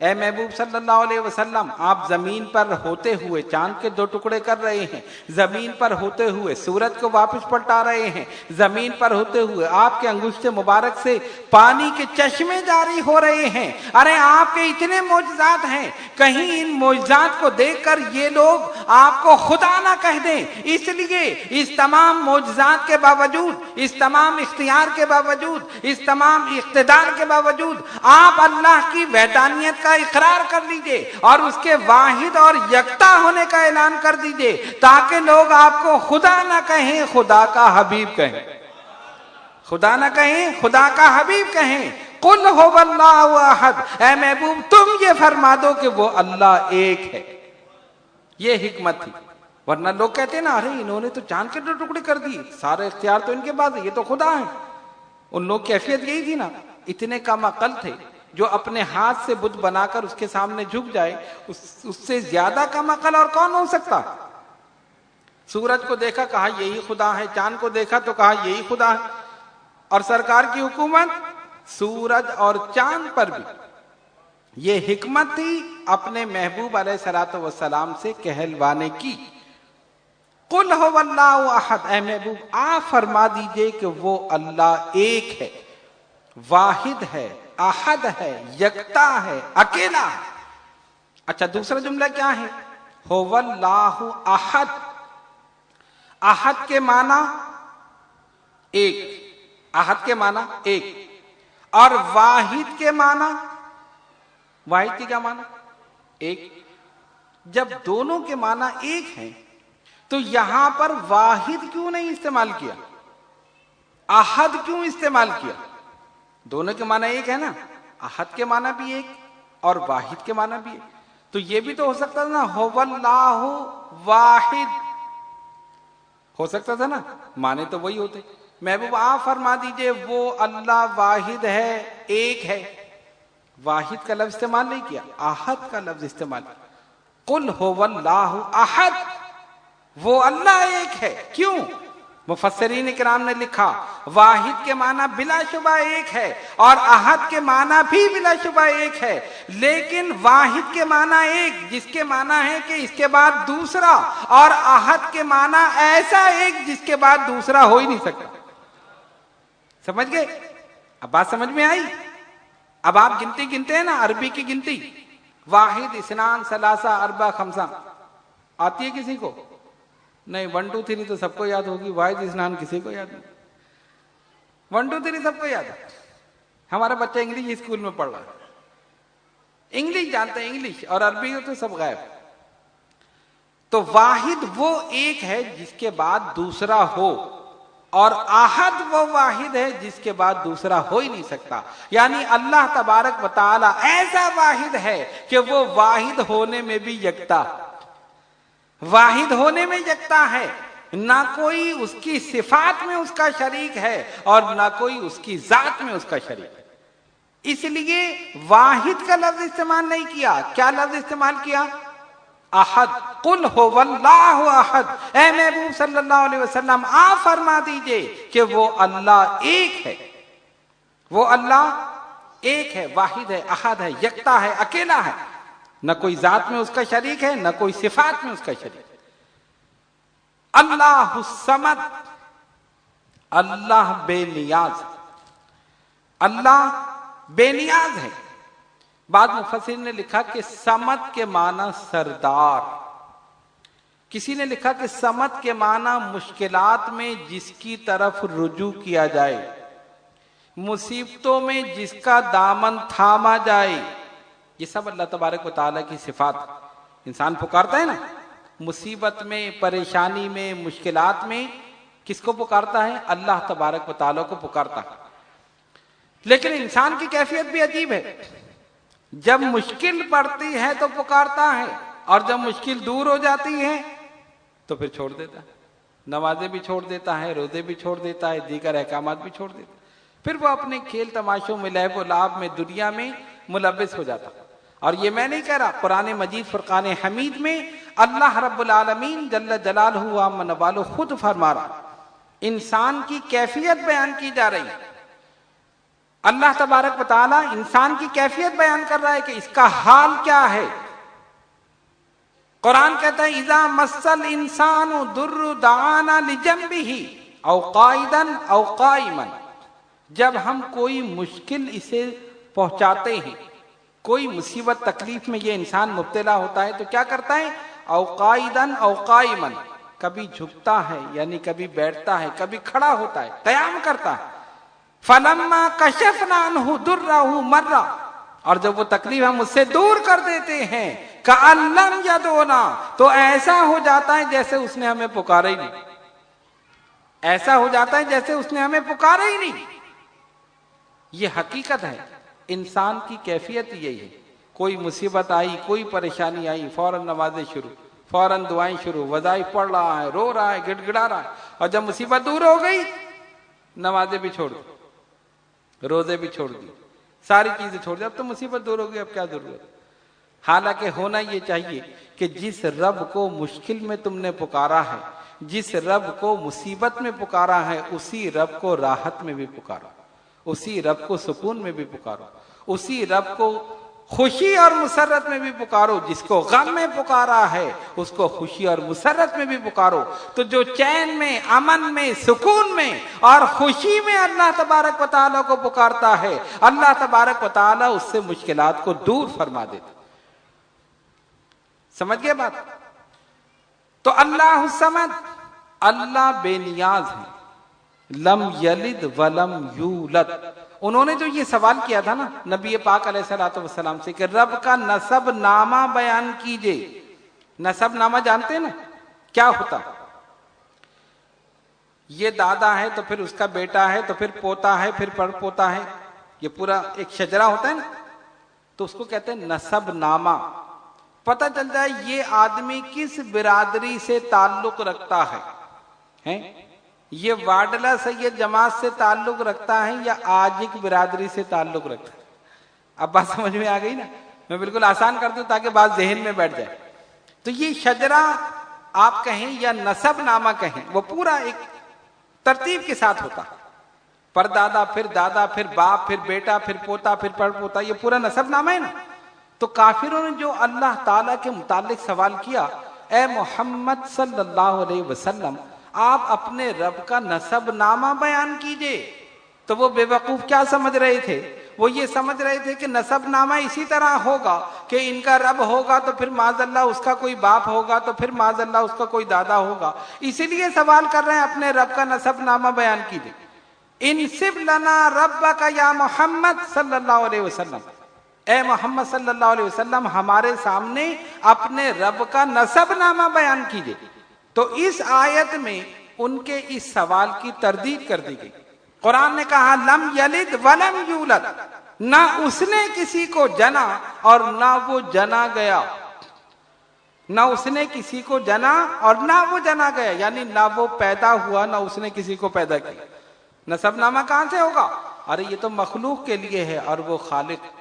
اے محبوب صلی اللہ علیہ وسلم، آپ زمین پر ہوتے ہوئے چاند کے 2 ٹکڑے کر رہے ہیں، زمین پر ہوتے ہوئے سورج کو واپس پلٹا رہے ہیں، زمین پر ہوتے ہوئے آپ کے انگشت مبارک سے پانی کے چشمے جاری ہو رہے ہیں۔ ارے آپ کے اتنے معجزات ہیں، کہیں ان معجزات کو دیکھ کر یہ لوگ آپ کو خدا نہ کہہ دیں۔ اس لیے اس تمام معجزات کے باوجود، اس تمام اختیار کے باوجود، اس تمام اقتدار کے باوجود آپ اللہ کی وحدانیت کا اقرار کر لیجئے اور اس کے واحد اور یکتا ہونے کا اعلان کر دیجئے، تاکہ لوگ آپ کو خدا نہ کہیں، خدا کا حبیب کہیں۔ خدا نہ کہیں، خدا کا حبیب کہیں۔ قل هو اللہ احد، اے محبوب تم یہ فرما دو کہ وہ اللہ ایک ہے۔ یہ حکمت تھی، ورنہ لوگ کہتے ہیں نا، ارے انہوں نے تو چاند کے 2 ٹکڑے کر دیے، سارے اختیار تو ان کے پاس ہے، یہ تو خدا ہے۔ ان لوگ کیفیت یہی تھی نا، اتنے کم عقل تھے، جو اپنے ہاتھ سے بت بنا کر اس کے سامنے جھک جائے، اس سے زیادہ کم عقل اور کون ہو سکتا؟ سورج کو دیکھا، کہا یہی خدا ہے، چاند کو دیکھا تو کہا یہی خدا ہے، اور سرکار کی حکومت سورج اور چاند پر بھی۔ یہ حکمت تھی اپنے محبوب علیہ الصلوۃ والسلام سے کہلوانے کی۔ قل هو اللہ احد، اے محبوب آپ فرما دیجئے کہ وہ اللہ ایک ہے، واحد ہے، احد ہے، یکتا ہے، اکیلا ہے۔ اچھا دوسرا جملہ کیا ہے؟ هو اللہ احد۔ احد کے معنی ایک، احد کے معنی ایک، اور واحد کے معنی، واحد کی کیا معنی؟ ایک۔ جب دونوں کے معنی ایک ہیں تو یہاں پر واحد کیوں نہیں استعمال کیا، احد کیوں استعمال کیا؟ دونوں کے معنی ایک ہے نا، احد کے معنی بھی ایک اور واحد کے معنی بھی ایک، تو یہ بھی تو ہو سکتا تھا نا، هو اللہ واحد، ہو سکتا تھا نا، معنی تو وہی ہوتے۔ محبوب آپ فرما دیجئے وہ اللہ واحد ہے، ایک ہے۔ واحد کا لفظ استعمال نہیں کیا، احد کا لفظ استعمال کیا۔ قل هو اللہ احد، وہ اللہ ایک ہے۔ کیوں؟ مفسرین کرام نے لکھا واحد کے معنی بلا شبہ ایک ہے اور احد کے معنی بھی بلا شبہ ایک ہے، لیکن واحد کے معنی ایک جس کے معنی ہے کہ اس کے بعد دوسرا، اور احد کے معنی ایسا ایک جس کے بعد دوسرا ہو ہی نہیں سکتا۔ سمجھ گئے؟ اب بات سمجھ میں آئی؟ اب آپ گنتی گنتے ہیں نا، عربی کی گنتی، واحد، اثنان، ثلاثہ، اربع، خمسہ، آتی ہے کسی کو؟ نہیں، 1 2 3 تو سب کو یاد ہوگی، واحد اثنان کسی کو یاد نہیں۔ 1 2 3 سب کو یاد ہے۔ ہمارا بچہ انگلش اسکول میں پڑھ رہا ہے، انگلش جانتے ہیں، انگلش اور عربی تو سب غائب۔ تو واحد وہ ایک ہے جس کے بعد دوسرا ہو، اور احد وہ واحد ہے جس کے بعد دوسرا ہو ہی نہیں سکتا۔ یعنی اللہ تبارک و تعالی ایسا واحد ہے کہ وہ واحد ہونے میں بھی یکتا، واحد ہونے میں یکتا ہے، نہ کوئی اس کی صفات میں اس کا شریک ہے اور نہ کوئی اس کی ذات میں اس کا شریک ہے۔ اس لیے واحد کا لفظ استعمال نہیں کیا، کیا لفظ استعمال کیا؟ احد۔ قل هو اللہ احد، اے محبوب صلی اللہ علیہ وسلم آپ فرما دیجئے کہ وہ اللہ ایک ہے، وہ اللہ ایک ہے، واحد ہے، احد ہے، یکتا ہے، اکیلا ہے، نہ کوئی ذات میں اس کا شریک ہے، نہ کوئی صفات میں اس کا شریک ہے۔ اللہ الصمد، اللہ بے نیاز، اللہ بے نیاز ہے۔ بعض مفسرین نے لکھا کہ صمد کے معنی سردار، کسی نے لکھا کہ صمد کے معنی مشکلات میں جس کی طرف رجوع کیا جائے، مصیبتوں میں جس کا دامن تھاما جائے۔ یہ سب اللہ تبارک و تعالیٰ کی صفات۔ انسان پکارتا ہے نا، مصیبت میں، پریشانی میں، مشکلات میں کس کو پکارتا ہے؟ اللہ تبارک و تعالیٰ کو پکارتا ہے۔ لیکن انسان کی کیفیت بھی عجیب ہے، جب مشکل پڑتی ہے تو پکارتا ہے، اور جب مشکل دور ہو جاتی ہے تو پھر چھوڑ دیتا ہے، نمازیں بھی چھوڑ دیتا ہے، روزے بھی چھوڑ دیتا ہے، دیگر احکامات بھی چھوڑ دیتا ہے، پھر وہ اپنے کھیل تماشوں میں، لہو و لعب میں، دنیا میں ملوث ہو جاتا ہے۔ اور یہ میں نہیں کہہ رہا، قرآن مجید فرقان حمید میں اللہ رب العالمین جل جلالہ و عم نوالہ خود فرما رہا، انسان کی کیفیت بیان کی جا رہی ہے۔ اللہ تبارک و تعالی انسان کی کیفیت بیان کر رہا ہے کہ اس کا حال کیا ہے۔ قرآن کہتا ہے اذا مس الانسان ضر دعانا لجنبہ او قائدا او قائما، جب ہم کوئی مشکل اسے پہنچاتے ہیں، کوئی مصیبت تکلیف میں یہ انسان مبتلا ہوتا ہے تو کیا کرتا ہے؟ او قائدا او قائما، کبھی جھکتا ہے یعنی کبھی بیٹھتا ہے، کبھی کھڑا ہوتا ہے، قیام کرتا ہے۔ فلما کشفنا عنہ ضرہ مر، اور جب وہ تکلیف ہم اس سے دور کر دیتے ہیں کأن لم یدعنا، تو ایسا ہو جاتا ہے جیسے اس نے ہمیں پکارا ہی نہیں، ایسا ہو جاتا ہے جیسے اس نے ہمیں پکارا ہی نہیں۔ یہ حقیقت ہے، انسان کی کیفیت یہی ہے، کوئی مصیبت آئی، کوئی پریشانی آئی، فوراً نمازیں شروع، فوراً دعائیں شروع، وظائف پڑھ رہا ہے، رو رہا ہے، گڑ گڑا رہا ہے، اور جب مصیبت دور ہو گئی نمازیں بھی چھوڑ دی، روزے بھی چھوڑ دی، ساری چیزیں چھوڑ دی، اب تو مصیبت دور ہو گئی، اب کیا ضرورت۔ حالانکہ ہونا یہ چاہیے کہ جس رب کو مشکل میں تم نے پکارا ہے، جس رب کو مصیبت میں پکارا ہے، اسی رب کو راحت میں بھی پکارو، اسی رب کو سکون میں بھی پکارو، اسی رب کو خوشی اور مسرت میں بھی پکارو، جس کو غم میں پکارا ہے اس کو خوشی اور مسرت میں بھی پکارو۔ تو جو چین میں، امن میں، سکون میں اور خوشی میں اللہ تبارک و تعالیٰ کو پکارتا ہے، اللہ تبارک و تعالیٰ اس سے مشکلات کو دور فرما دیتا۔ سمجھ گئے بات؟ تو اللہ الصمد، اللہ بے نیاز ہے، لم یلد ولم یولد۔ انہوں نے جو یہ سوال کیا تھا نا نبی پاک علیہ الصلوۃ والسلام سے کہ رب کا نسب نامہ بیان کیجئے، نسب نامہ جانتے ہیں نا کیا ہوتا؟ یہ دادا ہے تو پھر اس کا بیٹا ہے تو پھر پوتا ہے، پھر پڑ پوتا ہے، یہ پورا ایک شجرہ ہوتا ہے نا، تو اس کو کہتے ہیں نسب نامہ۔ پتہ چلتا ہے یہ آدمی کس برادری سے تعلق رکھتا ہے، یہ واڈلہ سید جماعت سے تعلق رکھتا ہے یا آجک برادری سے تعلق رکھتا ہے۔ اب بات سمجھ میں آ گئی نا، میں بالکل آسان کر دوں تاکہ بات ذہن میں بیٹھ جائے۔ تو یہ شجرہ آپ کہیں یا نسب نامہ کہیں، وہ پورا ایک ترتیب کے ساتھ ہوتا، پردادا پھر دادا پھر باپ پھر بیٹا پھر پوتا پھر پڑ پوتا، یہ پورا نسب نامہ ہے نا۔ تو کافروں نے جو اللہ تعالیٰ کے متعلق سوال کیا، اے محمد صلی اللہ علیہ وسلم آپ اپنے رب کا نسب نامہ بیان کیجئے، تو وہ بے وقوف کیا سمجھ رہے تھے؟ وہ یہ سمجھ رہے تھے کہ نسب نامہ اسی طرح ہوگا کہ ان کا رب ہوگا تو پھر معاذ اللہ اس کا کوئی باپ ہوگا، تو پھر معاذ اللہ اس کا کوئی دادا ہوگا، اسی لیے سوال کر رہے ہیں اپنے رب کا نسب نامہ بیان کیجئے۔ انسب لنا ربک یا محمد صلی اللہ علیہ وسلم، اے محمد صلی اللہ علیہ وسلم ہمارے سامنے اپنے رب کا نسب نامہ بیان کیجئے۔ تو اس آیت میں ان کے اس سوال کی تردید کر دی گئی۔ قرآن نے کہا لم یلد ولم یولد، نہ اس نے کسی کو جنا اور نہ وہ جنا گیا، نہ اس نے کسی کو جنا اور نہ وہ جنا گیا، یعنی نہ وہ پیدا ہوا نہ اس نے کسی کو پیدا کیا۔ نسب نامہ کہاں سے ہوگا؟ ارے یہ تو مخلوق کے لیے ہے اور وہ خالق،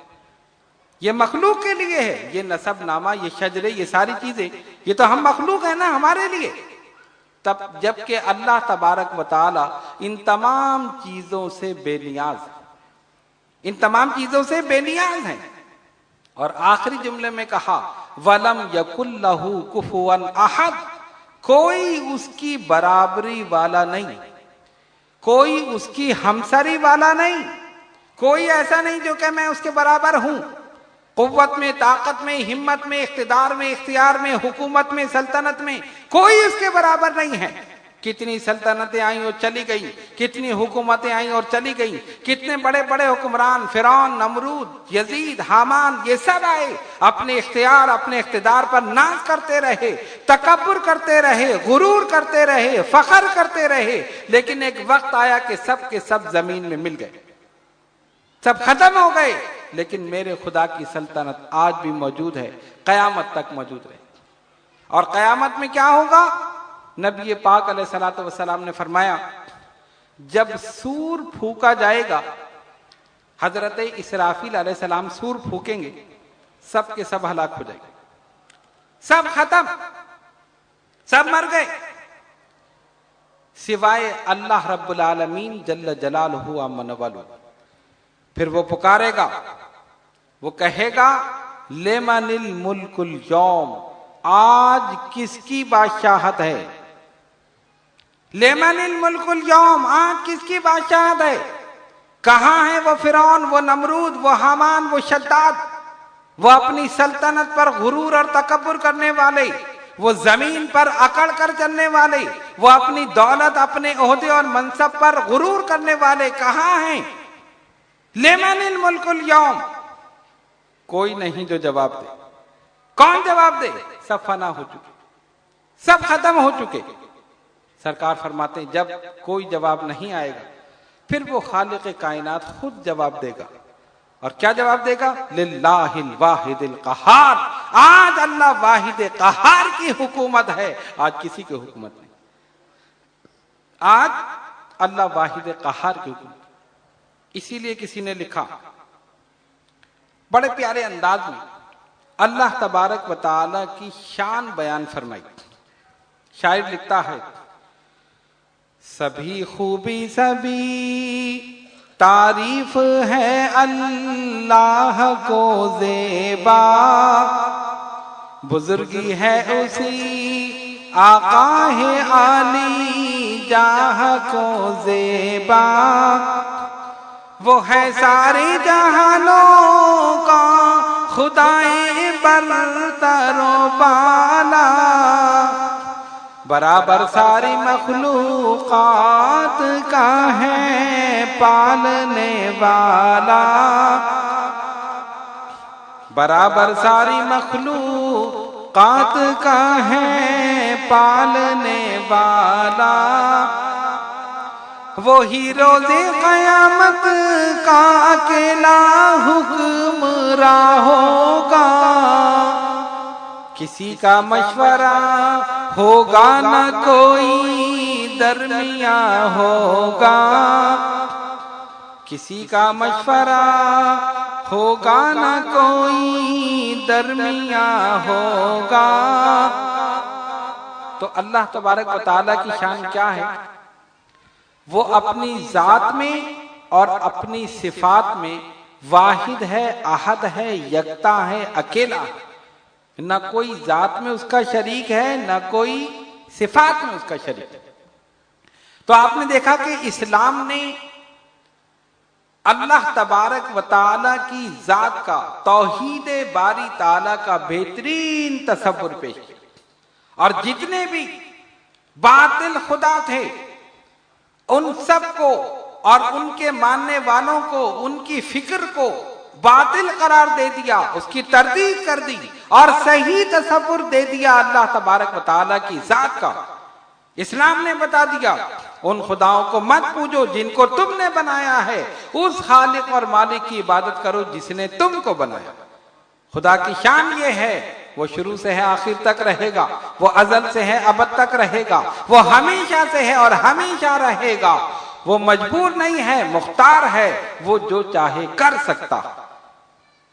یہ مخلوق کے لیے ہے، یہ نسب نامہ، یہ شجرے، یہ ساری چیزیں، یہ تو ہم مخلوق ہیں نا ہمارے لیے۔ تب جبکہ اللہ تبارک و تعالی ان تمام چیزوں سے بے نیاز ہے، ان تمام چیزوں سے بے نیاز ہیں۔ اور آخری جملے میں کہا وَلَمْ يَكُنْ لَهُ كُفُوًا أَحَدٌ، کوئی اس کی برابری والا نہیں، کوئی اس کی ہمسری والا نہیں، کوئی ایسا نہیں جو کہ میں اس کے برابر ہوں، قوت میں، طاقت میں، ہمت میں، اقتدار میں، اختیار میں، حکومت میں، سلطنت میں، کوئی اس کے برابر نہیں ہے۔ کتنی سلطنتیں آئیں اور چلی گئیں، کتنی حکومتیں آئیں اور چلی گئیں، کتنے بڑے بڑے حکمران، فرعون، نمرود، یزید، حامان، یہ سب آئے، اپنے اختیار، اپنے اقتدار پر ناز کرتے رہے، تکبر کرتے رہے، غرور کرتے رہے، فخر کرتے رہے، لیکن ایک وقت آیا کہ سب کے سب زمین میں مل گئے، سب ختم ہو گئے، لیکن میرے خدا کی سلطنت آج بھی موجود ہے، قیامت تک موجود رہے۔ اور قیامت میں کیا ہوگا؟ نبی پاک علیہ الصلوۃ والسلام نے فرمایا جب سور پھونکا جائے گا، حضرت اسرافیل علیہ السلام سور پھونکیں گے، سب کے سب ہلاک ہو جائیں گے، سب ختم، سب مر گئے، سوائے اللہ رب العالمین جل جلالہ عما نوالہ۔ پھر وہ پکارے گا، وہ کہے گا لمن الملک اليوم، آج کس کی بادشاہت ہے؟ لمن الملک اليوم، آج کس کی بادشاہت ہے؟ کہاں ہے وہ فرعون، وہ نمرود، وہ حامان، وہ شداد، وہ اپنی سلطنت پر غرور اور تکبر کرنے والے، وہ زمین پر اکڑ کر چلنے والے، وہ اپنی دولت، اپنے عہدے اور منصب پر غرور کرنے والے کہاں ہیں؟ لمن الملک اليوم، کوئی نہیں جو جواب دے۔ کون جواب دے؟ سب فنا ہو چکے، سب ختم ہو چکے۔ سرکار فرماتے ہیں جب کوئی جواب نہیں آئے گا پھر وہ خالق کائنات خود جواب دے گا۔ اور کیا جواب دے گا؟ للہ الواحد القہار، آج اللہ واحد قہار کی حکومت ہے، آج کسی کی حکومت نہیں، آج اللہ واحد قہار کی حکومت۔ اسی لیے کسی نے لکھا بڑے پیارے انداز میں، اللہ تبارک و تعالی کی شان بیان فرمائی۔ شاعر لکھتا ہے سبھی خوبی سبھی تعریف ہے اللہ کو زیبا، بزرگی ہے اسی آقا ہے عالی جاہ کو زیبا، وہ ہے سارے جہانوں کا خدائے برتر و بالا، برابر ساری مخلوقات کا ہے پالنے والا، برابر ساری مخلوقات کا ہے پالنے والا، وہی روز قیامت کا اکیلا حکمراں ہوگا، کسی کا مشورہ ہوگا نہ کوئی درمیاں ہوگا، کسی کا مشورہ ہوگا نہ کوئی درمیاں ہوگا۔ تو اللہ تبارک و تعالیٰ کی شان کیا ہے؟ وہ اپنی ذات میں اور اپنی صفات میں واحد ہے، احد ہے، یکتا ہے، اکیلا ہے، نہ کوئی ذات میں اس کا شریک ہے، نہ کوئی صفات میں اس کا شریک ہے۔ تو آپ نے دیکھا کہ اسلام نے اللہ تبارک و تعالی کی ذات کا، توحید باری تعالی کا بہترین تصور پیش کیا، اور جتنے بھی باطل خدا تھے ان سب کو اور ان کے ماننے والوں کو، ان کی فکر کو باطل قرار دے دیا، اس کی تردید کر دی اور صحیح تصور دے دیا اللہ تبارک و تعالیٰ کی ذات کا۔ اسلام نے بتا دیا ان خداؤں کو مت پوجو جن کو تم نے بنایا ہے، اس خالق اور مالک کی عبادت کرو جس نے تم کو بنایا۔ خدا کی شان یہ ہے وہ شروع سے ہے آخر تک رہے گا، وہ ازل سے ہے ابد تک رہے گا، وہ ہمیشہ سے ہے اور ہمیشہ رہے گا، وہ مجبور نہیں ہے، مختار ہے، وہ جو چاہے کر سکتا۔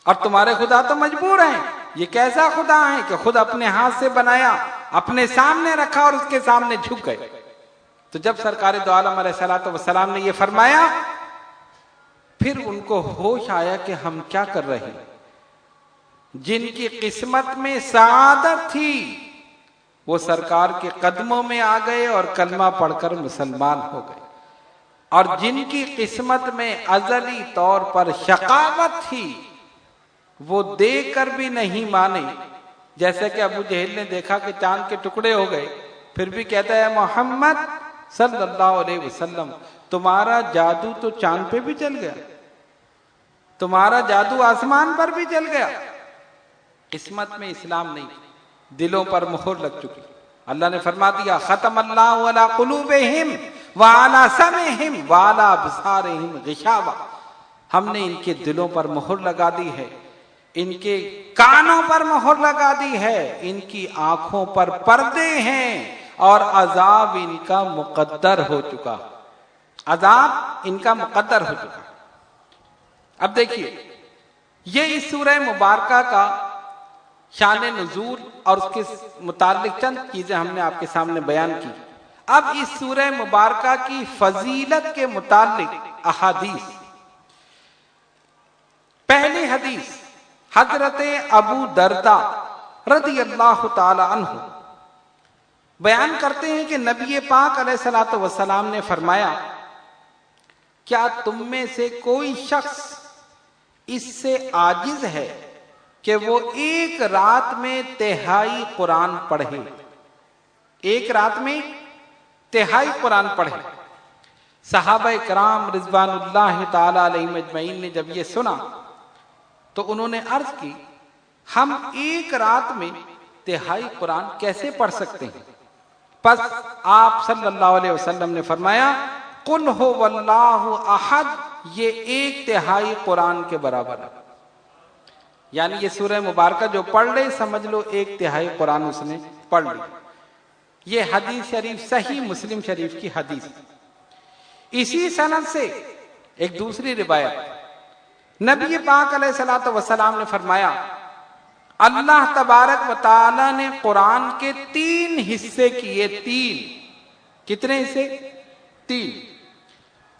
اور تمہارے خدا تو مجبور ہیں۔ یہ کیسا خدا ہے کہ خود اپنے ہاتھ سے بنایا، اپنے سامنے رکھا اور اس کے سامنے جھک گئے۔ تو جب سرکار دو عالم علیہ السلام نے یہ فرمایا، پھر ان کو ہوش آیا کہ ہم کیا کر رہے ہیں۔ جن کی قسمت میں سعادت تھی وہ سرکار کے قدموں میں آ گئے اور کلمہ پڑھ کر مسلمان ہو گئے، اور جن کی قسمت میں ازلی طور پر شقاوت تھی وہ دیکھ کر بھی نہیں مانے۔ جیسے کہ ابو جہل نے دیکھا کہ چاند کے ٹکڑے ہو گئے، پھر بھی کہتا ہے محمد صلی اللہ علیہ وسلم تمہارا جادو تو چاند پہ بھی چل گیا، تمہارا جادو آسمان پر بھی چل گیا۔ قسمت میں اسلام نہیں، دلوں پر مہر لگ چکی۔ اللہ نے فرما دیا ختم اللہ علی قلوبہم وعلی سمعہم وعلی ابصارہم غشاوہ، ہم نے ان کے دلوں پر مہر لگا دی ہے، ان کے کانوں پر مہر لگا دی ہے، ان کی آنکھوں پر پردے ہیں، اور عذاب ان کا مقدر ہو چکا، عذاب ان کا مقدر ہو چکا۔ اب دیکھیے یہ اس سورہ مبارکہ کا شان نزول اور اس کے متعلق چند چیزیں ہم نے آپ کے سامنے بیان کی۔ اب اس سورہ مبارکہ کی فضیلت کے متعلق احادیث۔ پہلی حدیث حضرت ابو دردہ رضی اللہ تعالی عنہ بیان کرتے ہیں کہ نبی پاک علیہ الصلوۃ والسلام نے فرمایا، کیا تم میں سے کوئی شخص اس سے عاجز ہے کہ وہ ایک رات میں تہائی قرآن پڑھے؟ ایک رات میں تہائی قرآن پڑھے۔ صحابہ کرام رضوان اللہ تعالی علیہم اجمعین نے جب یہ سنا تو انہوں نے عرض کی، ہم ایک رات میں تہائی قرآن کیسے پڑھ سکتے ہیں؟ پس آپ صلی اللہ علیہ وسلم نے فرمایا، قل هو اللہ احد، یہ ایک تہائی قرآن کے برابر ہے۔ یعنی یہ سورہ مبارکہ جو پڑھ لے سمجھ لو ایک تہائی قرآن اس نے پڑھ لی۔ یہ حدیث شریف صحیح مسلم شریف کی حدیث۔ اسی سند سے ایک دوسری روایت، نبی پاک علیہ الصلوۃ والسلام نے فرمایا، اللہ تبارک و تعالی نے قرآن کے 3 حصے کیے۔ 3 کتنے حصے؟ 3۔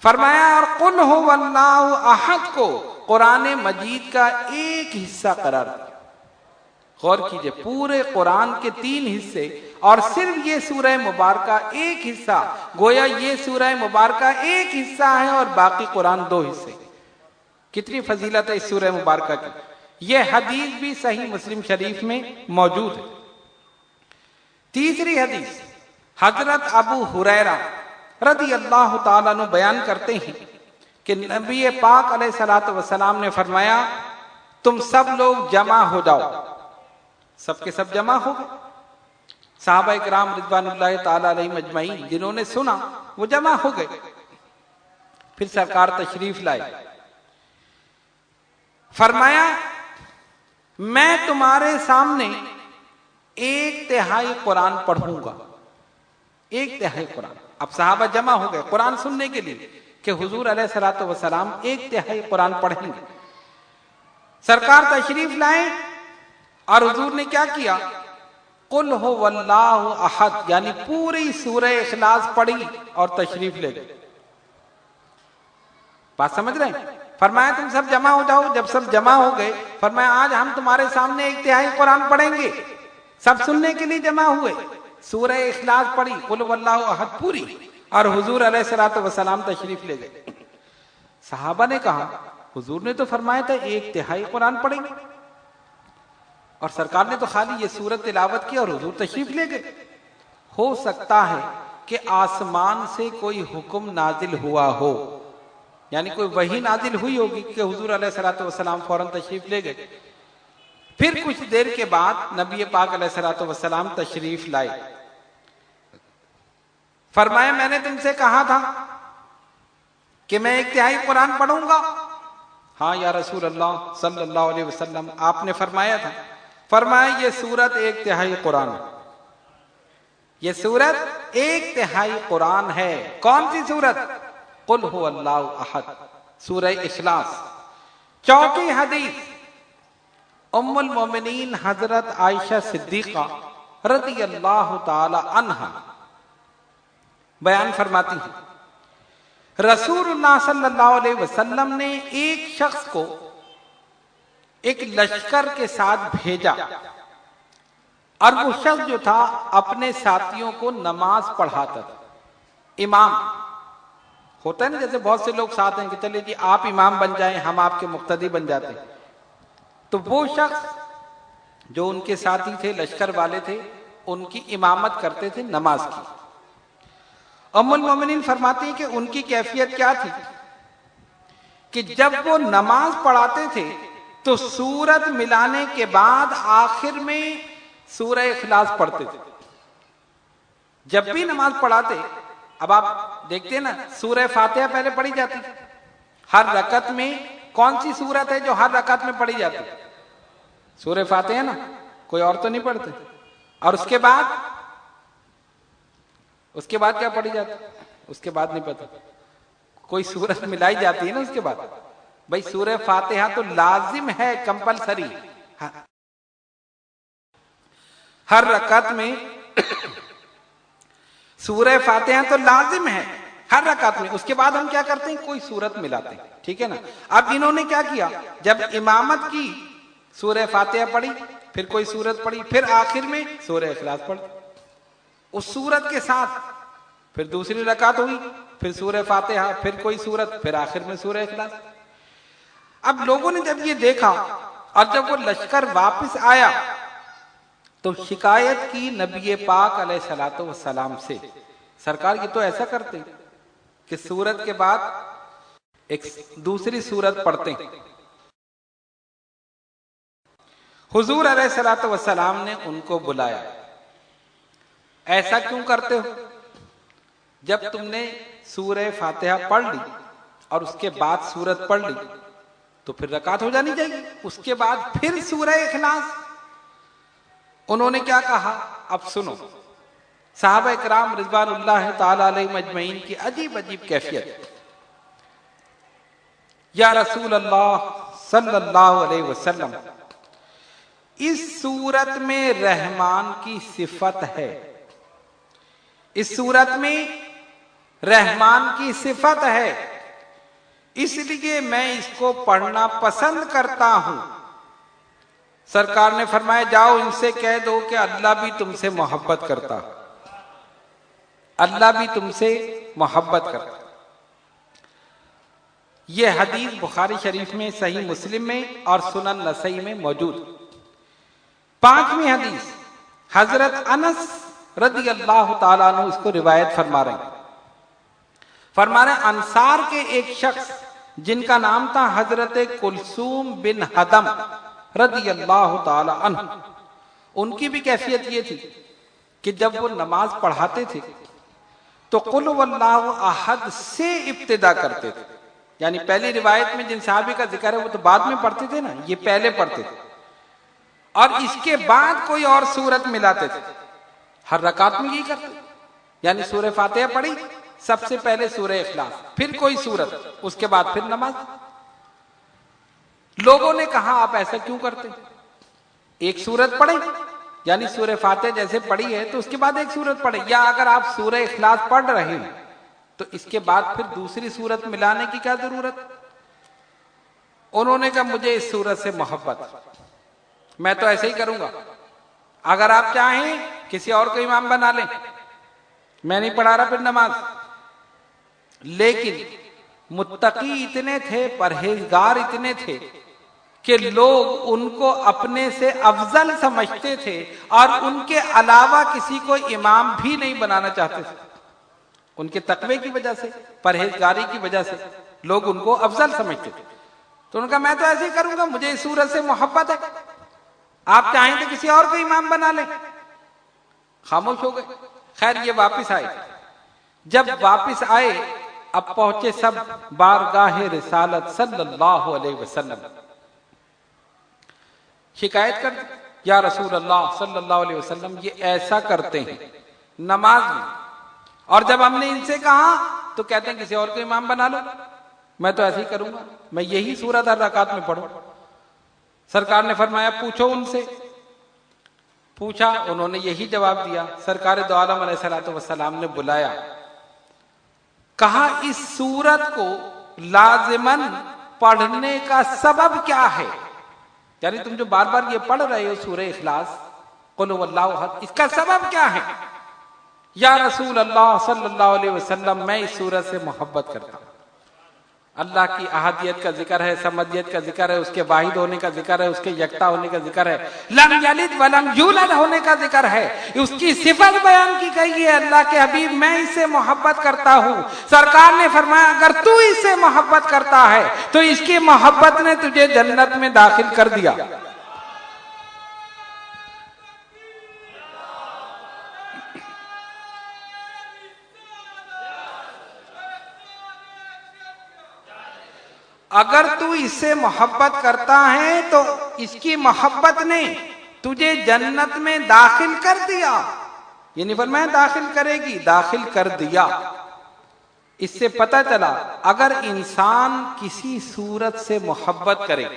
فرمایا اور قل هو اللہ احد کو قرآن مجید کا ایک حصہ قرار دیا۔ غور کیجئے، پورے قرآن کے 3 حصے اور صرف یہ سورہ مبارکہ ایک حصہ، گویا یہ سورہ مبارکہ ایک حصہ ہے اور باقی قرآن 2 حصے۔ کتنی فضیلت ہے اس سورہ مبارکہ کی۔ یہ حدیث بھی صحیح مسلم شریف میں موجود ہے۔ تیسری حدیث حضرت ابو ہریرہ رضی اللہ تعالیٰ عنہ بیان کرتے ہیں کہ نبی پاک علیہ الصلوۃ والسلام نے فرمایا، تم سب لوگ جمع ہو جاؤ۔ سب کے سب جمع ہو گئے۔ صحابہ کرام رضوان اللہ تعالیٰ علیہم اجمعین جنہوں نے سنا وہ جمع ہو گئے۔ پھر سرکار تشریف لائے، فرمایا میں تمہارے سامنے ایک تہائی قرآن پڑھوں گا۔ ایک تہائی قرآن۔ اب صحابہ جمع ہو گئے قرآن سننے کے لیے کہ حضور علیہ الصلوۃ والسلام ایک تہائی قرآن پڑھیں گے۔ سرکار تشریف لائے اور حضور نے کیا کیا؟ قل هو اللہ احد، یعنی پوری سورہ اخلاص پڑھی اور تشریف لے گئے۔ بات سمجھ رہے ہیں؟ فرمایا تم سب جمع ہو جاؤ۔ جب سب جمع ہو گئے فرمایا آج ہم تمہارے سامنے ایک تہائی قرآن پڑھیں گے۔ سب سننے کے لیے جمع ہوئے، سورہ اخلاص پڑھی، قل هو اللہ احد پوری، اور حضور علیہ الصلوۃ والسلام تشریف لے گئے۔ صحابہ نے کہا حضور نے تو فرمایا تھا ایک تہائی قرآن پڑھیں گے، اور سرکار نے تو خالی یہ سورت تلاوت کی اور حضور تشریف لے گئے۔ ہو سکتا ہے کہ آسمان سے کوئی حکم نازل ہوا ہو، یعنی کوئی وحی نازل ہوئی ہوگی کہ حضور علیہ الصلوۃ والسلام فوراً تشریف لے گئے۔ پھر کچھ دیر کے بعد نبی پاک علیہ الصلوۃ والسلام تشریف لائے۔ فرمایا میں نے تم سے کہا تھا کہ میں ایک تہائی قرآن پڑھوں گا؟ ہاں یا رسول اللہ صلی اللہ علیہ وسلم، آپ نے فرمایا تھا۔ فرمایا یہ سورت ایک تہائی قرآن ہے۔ یہ سورت ایک تہائی قرآن ہے۔ کون سی سورت؟ قل هو اللہ احد، سورہ اخلاص۔ چوتھی حدیث ام المومنین حضرت عائشہ صدیقہ رضی اللہ تعالی عنہا بیان فرماتی ہیں، رسول اللہ صلی اللہ علیہ وسلم نے ایک شخص کو ایک لشکر کے ساتھ بھیجا، اور وہ شخص جو تھا اپنے ساتھیوں کو نماز پڑھاتا تھا۔ امام ہوتا ہے نا، جیسے بہت سے لوگ ساتھ ہیں کہ چلے جی آپ امام بن جائیں، ہم آپ کے مقتدی بن جاتے ہیں۔ تو وہ شخص جو ان کے ساتھی تھے، لشکر والے تھے، ان کی امامت کرتے تھے نماز کی۔ ام المومنین فرماتی ہیں کہ ان کی کیفیت کیا تھی کہ جب وہ نماز پڑھاتے تھے تو سورت ملانے کے بعد آخر میں سورہ اخلاص پڑھتے تھے۔ جب بھی نماز پڑھاتے، اب آپ دیکھتے ہیں نا سورہ فاتحہ پہلے پڑھی جاتی، ہر رکعت میں کون سی سورت ہے جو ہر رکعت میں پڑھی جاتی؟ سورہ فاتحہ نا، کوئی اور تو نہیں پڑھتے۔ اور اس کے بعد کیا پڑھی جاتی؟ اس کے بعد نہیں پتا، کوئی سورت ملائی جاتی ہے نا اس کے بعد۔ بھائی سورہ فاتحہ تو لازم ہے، کمپلسری، ہر رکعت میں سورہ فاتحہ تو لازم ہے، ہر رکعت میں. اس کے بعد ہم کیا کرتے ہیں؟ کوئی سورت ملاتے ہیں. ٹھیک ہے نا. اب انہوں نے کیا کیا؟ جب امامت کی سورہ فاتحہ پڑھی، پھر کوئی سورت پڑھی، پھر آخر میں سورہ اخلاص پڑھی اس سورت کے ساتھ. پھر دوسری رکعت ہوئی، پھر سورہ فاتحہ، پھر کوئی سورت، پھر آخر میں سورہ اخلاص. اب لوگوں نے جب یہ دیکھا اور جب وہ لشکر واپس آیا تو شکایت کی نبی پاک علیہ الصلوۃ والسلام سے، سرکار یہ تو ایسا کرتے کہ سورت کے بعد ایک دوسری سورت پڑھتے ہیں. حضور علیہ الصلوۃ والسلام نے ان کو بلایا، ایسا کیوں کرتے ہو؟ جب تم نے سورہ فاتحہ پڑھ لی اور اس کے بعد سورت پڑھ لی تو پھر رکعت ہو جانی چاہیے، اس کے بعد پھر سورہ اخلاص. انہوں نے کیا کہا؟ اب سنو، صحابہ اکرام رضوان اللہ تعالی علیہم اجمعین کی عجیب عجیب کیفیت. یا رسول اللہ صلی اللہ علیہ وسلم، اس سورت میں رحمان کی صفت ہے، اس سورت میں رحمان کی صفت ہے، اس لیے میں اس کو پڑھنا پسند کرتا ہوں. سرکار نے فرمایا جاؤ ان سے کہہ دو کہ اللہ بھی تم سے محبت کرتا، اللہ بھی تم سے محبت کرتا. یہ حدیث بخاری شریف میں، صحیح مسلم میں اور سنن نسائی میں موجود. 5ویں حدیث حضرت انس رضی اللہ تعالیٰ عنہ اس کو روایت فرما رہے ہیں. فرما رہے ہیں انصار کے ایک شخص جن کا نام تھا حضرت کلثوم بن حدم رضی اللہ تعالی عنہ، ان کی بھی کیفیت یہ تھی کہ جب وہ نماز پڑھاتے تھے تو قل واللہ احد سے ابتدا کرتے تھے. یعنی پہلی روایت میں جن صحابی کا ذکر ہے وہ تو بعد میں پڑھتے تھے نا، یہ پہلے پڑھتے تھے اور اس کے بعد کوئی اور سورت ملاتے تھے. ہر رکعت میں یہی کرتے. یعنی سورہ فاتحہ پڑھی، سب سے پہلے سورہ اخلاص، پھر کوئی سورت، اس کے بعد پھر نماز. لوگوں نے کہا آپ ایسا کیوں کرتے؟ ایک سورت پڑھیں، یعنی سورہ فاتحہ جیسے پڑھی ہے تو اس کے بعد ایک سورت پڑھیں، یا اگر آپ سورہ اخلاص پڑھ رہے ہیں تو اس کے بعد پھر دوسری سورت ملانے کی کیا ضرورت؟ انہوں نے کہا مجھے اس سورت سے محبت، میں تو ایسے ہی کروں گا. اگر آپ چاہیں کسی اور کو امام بنا لیں، میں نہیں پڑھا رہا پھر نماز. لیکن متقی اتنے تھے، پرہیزگار اتنے تھے کہ لوگ ان کو اپنے سے افضل سمجھتے تھے اور ان کے علاوہ کسی کو امام بھی نہیں بنانا چاہتے تھے. ان کے تقوی کی وجہ سے، پرہیزگاری کی وجہ سے لوگ ان کو افضل سمجھتے تھے. تو ان کا میں تو ایسے ہی کروں گا، مجھے اس سورت سے محبت ہے، آپ چاہیں تو کسی اور کو امام بنا لیں. خاموش ہو گئے. خیر یہ واپس آئے. جب واپس آئے اب پہنچے سب بارگاہ رسالت صلی اللہ علیہ وسلم. شکایت کر یا رسول اللہ صلی اللہ علیہ وسلم یہ ایسا کرتے ہیں نماز میں، اور جب ہم نے ان سے کہا تو کہتے ہیں کسی اور کو امام بنا لو. میں تو ایسے ہی کروں گا، میں یہی سورت ہر رکعت میں پڑھوں. سرکار نے فرمایا پوچھو ان سے. پوچھا، انہوں نے یہی جواب دیا. سرکار دو عالم علیہ الصلوۃ والسلام نے بلایا، کہا اس سورت کو لازماً پڑھنے کا سبب کیا ہے؟ یعنی تم جو بار بار یہ پڑھ رہے ہو سورہ اخلاص، قل هو اللہ احد، اس کا سبب کیا ہے؟ یا رسول اللہ صلی اللہ علیہ وسلم میں اس سورت سے محبت کرتا ہوں. اللہ کی احدیت کا ذکر ہے، سمدیت کا ذکر ہے، اس کے واحد ہونے کا ذکر ہے، اس کے یکتا ہونے کا ذکر ہے، لم یلد ولم یولد ہونے کا ذکر ہے، اس کی صفت بیان کی گئی ہے. اللہ کے حبیب میں اس سے محبت کرتا ہوں. سرکار نے فرمایا اگر تو اس سے محبت کرتا ہے تو اس کی محبت نے تجھے جنت میں داخل کر دیا. اگر تو اس سے محبت کرتا ہے تو اس کی محبت نے تجھے جنت میں داخل کر دیا. یہ نہیں فرمایا داخل کرے گی، داخل کر دیا. اس سے پتہ چلا اگر انسان کسی سورت سے محبت کرے،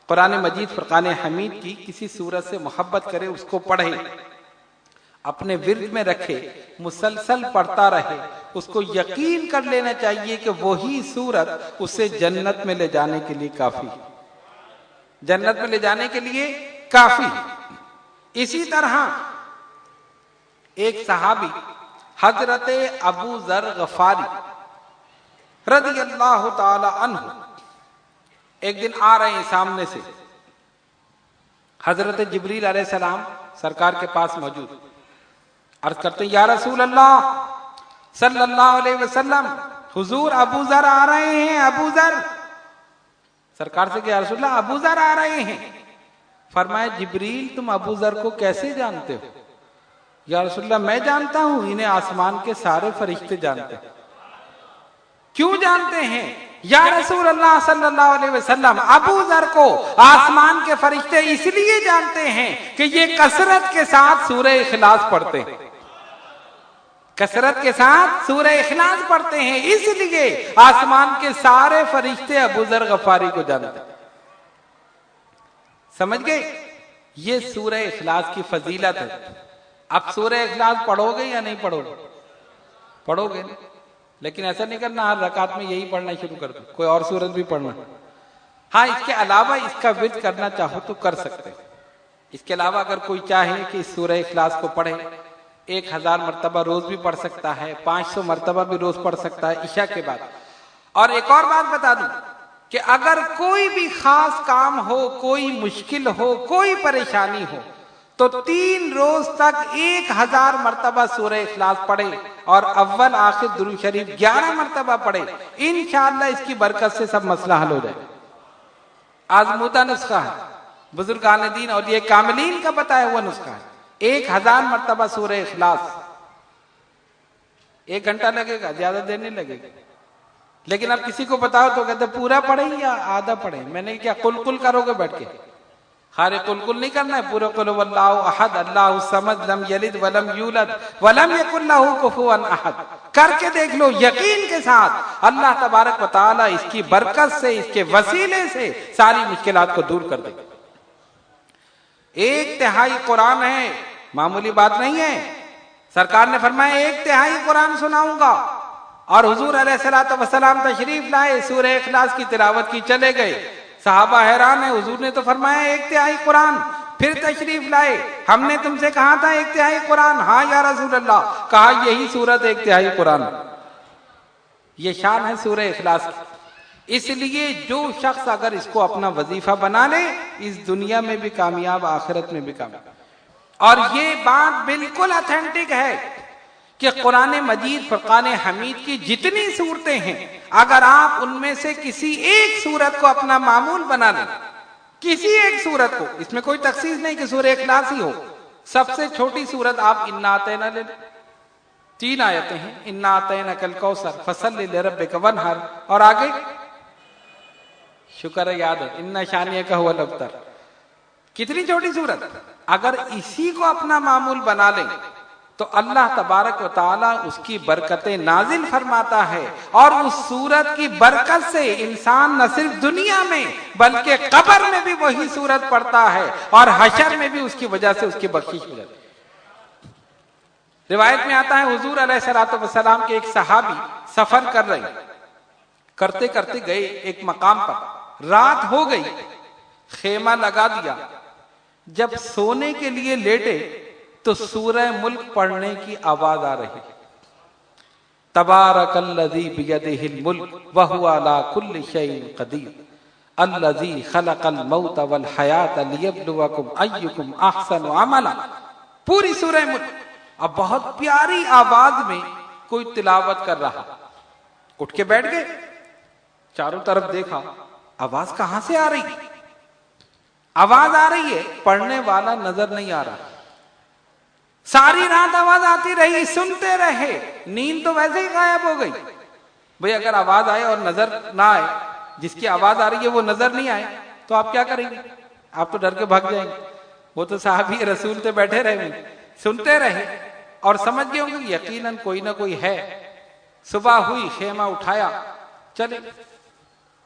قرآن مجید فرقان حمید کی کسی سورت سے محبت کرے، اس کو پڑھے، اپنے ورد میں رکھے، مسلسل پڑھتا رہے، اس کو یقین کر لینا چاہیے کہ وہی سورت اسے جنت میں لے جانے کے لیے کافی، جنت میں لے جانے کے لیے کافی۔ اسی طرح ایک صحابی حضرت ابو ذر غفاری رضی اللہ تعالی عنہ ایک دن آ رہے ہیں سامنے سے، حضرت جبریل علیہ السلام سرکار کے پاس موجود، عرض کرتے ہیں یا رسول اللہ صلی اللہ علیہ وسلم، حضور ابو ذر آ رہے ہیں، ابو ذر۔ سرکار سے کہ یا رسول اللہ ابو ذر آ رہے ہیں۔ فرمایا جبریل تم ابو ذر کو کیسے جانتے ہو؟ یا رسول اللہ میں جانتا ہوں، انہیں آسمان کے سارے فرشتے جانتے ہیں۔ کیوں جانتے ہیں؟ یا رسول اللہ صلی اللہ علیہ وسلم ابو ذر کو آسمان کے فرشتے اس لیے جانتے ہیں کہ یہ کثرت کے ساتھ سورہ اخلاص پڑھتے ہیں، کثرت کے ساتھ سورہ اخلاص پڑھتے ہیں، اس لیے آسمان کے سارے فرشتے ابو ذر غفاری کو جانتے ہیں۔ سمجھ گئے؟ یہ سورہ اخلاص کی فضیلت ہے۔ اب سورہ اخلاص پڑھو گے یا نہیں پڑھو گے؟ پڑھو گے، لیکن ایسا نہیں کرنا ہر رکعت میں یہی پڑھنا شروع کر دو، کوئی اور سورت بھی پڑھنا۔ ہاں اس کے علاوہ اس کا ورد کرنا چاہو تو کر سکتے۔ اس کے علاوہ اگر کوئی چاہے کہ اس سورہ اخلاص کو پڑھے، 1000 مرتبہ روز بھی پڑھ سکتا ہے، 500 مرتبہ بھی روز پڑھ سکتا ہے عشاء کے بعد۔ اور ایک اور بات بتا دوں کہ اگر کوئی بھی خاص کام ہو، کوئی مشکل ہو، کوئی پریشانی ہو، تو 3 روز تک 1000 مرتبہ سورہ اخلاص پڑھے اور اول آخر درود شریف 11 مرتبہ پڑھے، انشاءاللہ اس کی برکت سے سب مسئلہ حل ہو جائے۔ آزمودہ نسخہ ہے، بزرگان دین اور یہ کاملین کا بتایا ہوا نسخہ ہے۔ 1000 مرتبہ سورہ اخلاص، 1 گھنٹہ لگے گا، زیادہ دیر نہیں لگے گا۔ لیکن اب کسی کو بتاؤ تو کہتے پورا پڑھیں یا آدھا پڑھیں؟ میں نے کیا قل کرو گے بیٹھ کے؟ خارے قل نہیں کرنا ہے، پورا قل هو اللہ احد اللہ الصمد لم یلد ولم یولد ولم یکن لہ کفوا احد، کر کے دیکھ لو یقین کے ساتھ، اللہ تبارک و تعالی اس کی برکت سے، اس کے وسیلے سے ساری مشکلات کو دور کر دے گا۔ 1/3 قرآن ہے، معمولی بات نہیں ہے۔ سرکار نے فرمایا 1/3 قرآن سناؤں گا، اور حضور علیہ الصلوۃ والسلام تشریف لائے، سورہ اخلاص کی تلاوت کی، چلے گئے۔ صحابہ حیران ہیں، حضور نے تو فرمایا 1/3 قرآن، پھر تشریف لائے، ہم نے تم سے کہا تھا 1/3 قرآن، ہاں یا رسول اللہ، کہا یہی سورت 1/3 قرآن۔ یہ شان ہے سورہ اخلاص کی۔ اس لیے جو شخص اگر اس کو اپنا وظیفہ بنا لے، اس دنیا میں بھی کامیاب، آخرت میں بھی کامیاب۔ اور یہ بات بالکل اتھینٹک ہے کہ قرآن مجید فرقان حمید کی جتنی صورتیں ہیں، اگر آپ ان میں سے کسی ایک صورت کو اپنا معمول بنا لیں، کسی ایک صورت کو، اس میں کوئی تخصیص نہیں کہ سورہ اخلاص ہی ہو، سب سے چھوٹی صورت آپ انا اعطینٰ لے لیں، 3 آیتیں ہیں، انا اعطیناک الکوثر فصلی لربک وانحر، اور آگے شکر ہے یاد ہے، انا شانئک ھو الابتر۔ کتنی چھوٹی صورت، اگر اسی کو اپنا معمول بنا لیں تو اللہ تبارک و تعالیٰ اس کی برکتیں نازل فرماتا ہے، اور اس سورت کی برکت سے انسان نہ صرف دنیا میں بلکہ قبر میں بھی وہی سورت پڑھتا ہے، اور حشر میں بھی اس کی وجہ سے اس کی بخشش ہو جاتی ہے۔ روایت میں آتا ہے حضور علیہ الصلوۃ والسلام کے ایک صحابی سفر کر رہے، کرتے کرتے گئے ایک مقام پر، رات ہو گئی، خیمہ لگا دیا، جب سونے کے لیے لیٹے تو سورہ ملک پڑھنے کی آواز آ رہی، تبارک الذی بیدہ الملک وہو علی کل شیء قدیر الذی خلق الموت والحیات لیبلوکم ایکم احسن عملا، پوری سورہ ملک۔ اب بہت پیاری آواز میں کوئی تلاوت کر رہا، اٹھ کے بیٹھ گئے، چاروں طرف دیکھا، آواز کہاں سے آ رہی؟ آواز آ رہی ہے، پڑھنے والا نظر نہیں آ رہا۔ ساری رات آواز آتی رہی، سنتے رہے، نیند تو ویسے ہی غائب ہو گئی۔ بھئی اگر آواز آئے اور نظر نہ آئے، جس کی آواز آ رہی ہے وہ نظر نہیں آئے تو آپ کیا کریں گے؟ آپ تو ڈر کے بھاگ جائیں گے۔ وہ تو صحابی رسول سے بیٹھے رہے، سنتے رہے اور سمجھ گئے ہوں گے یقیناً کوئی نہ کوئی ہے۔ صبح ہوئی، خیمہ اٹھایا، چلے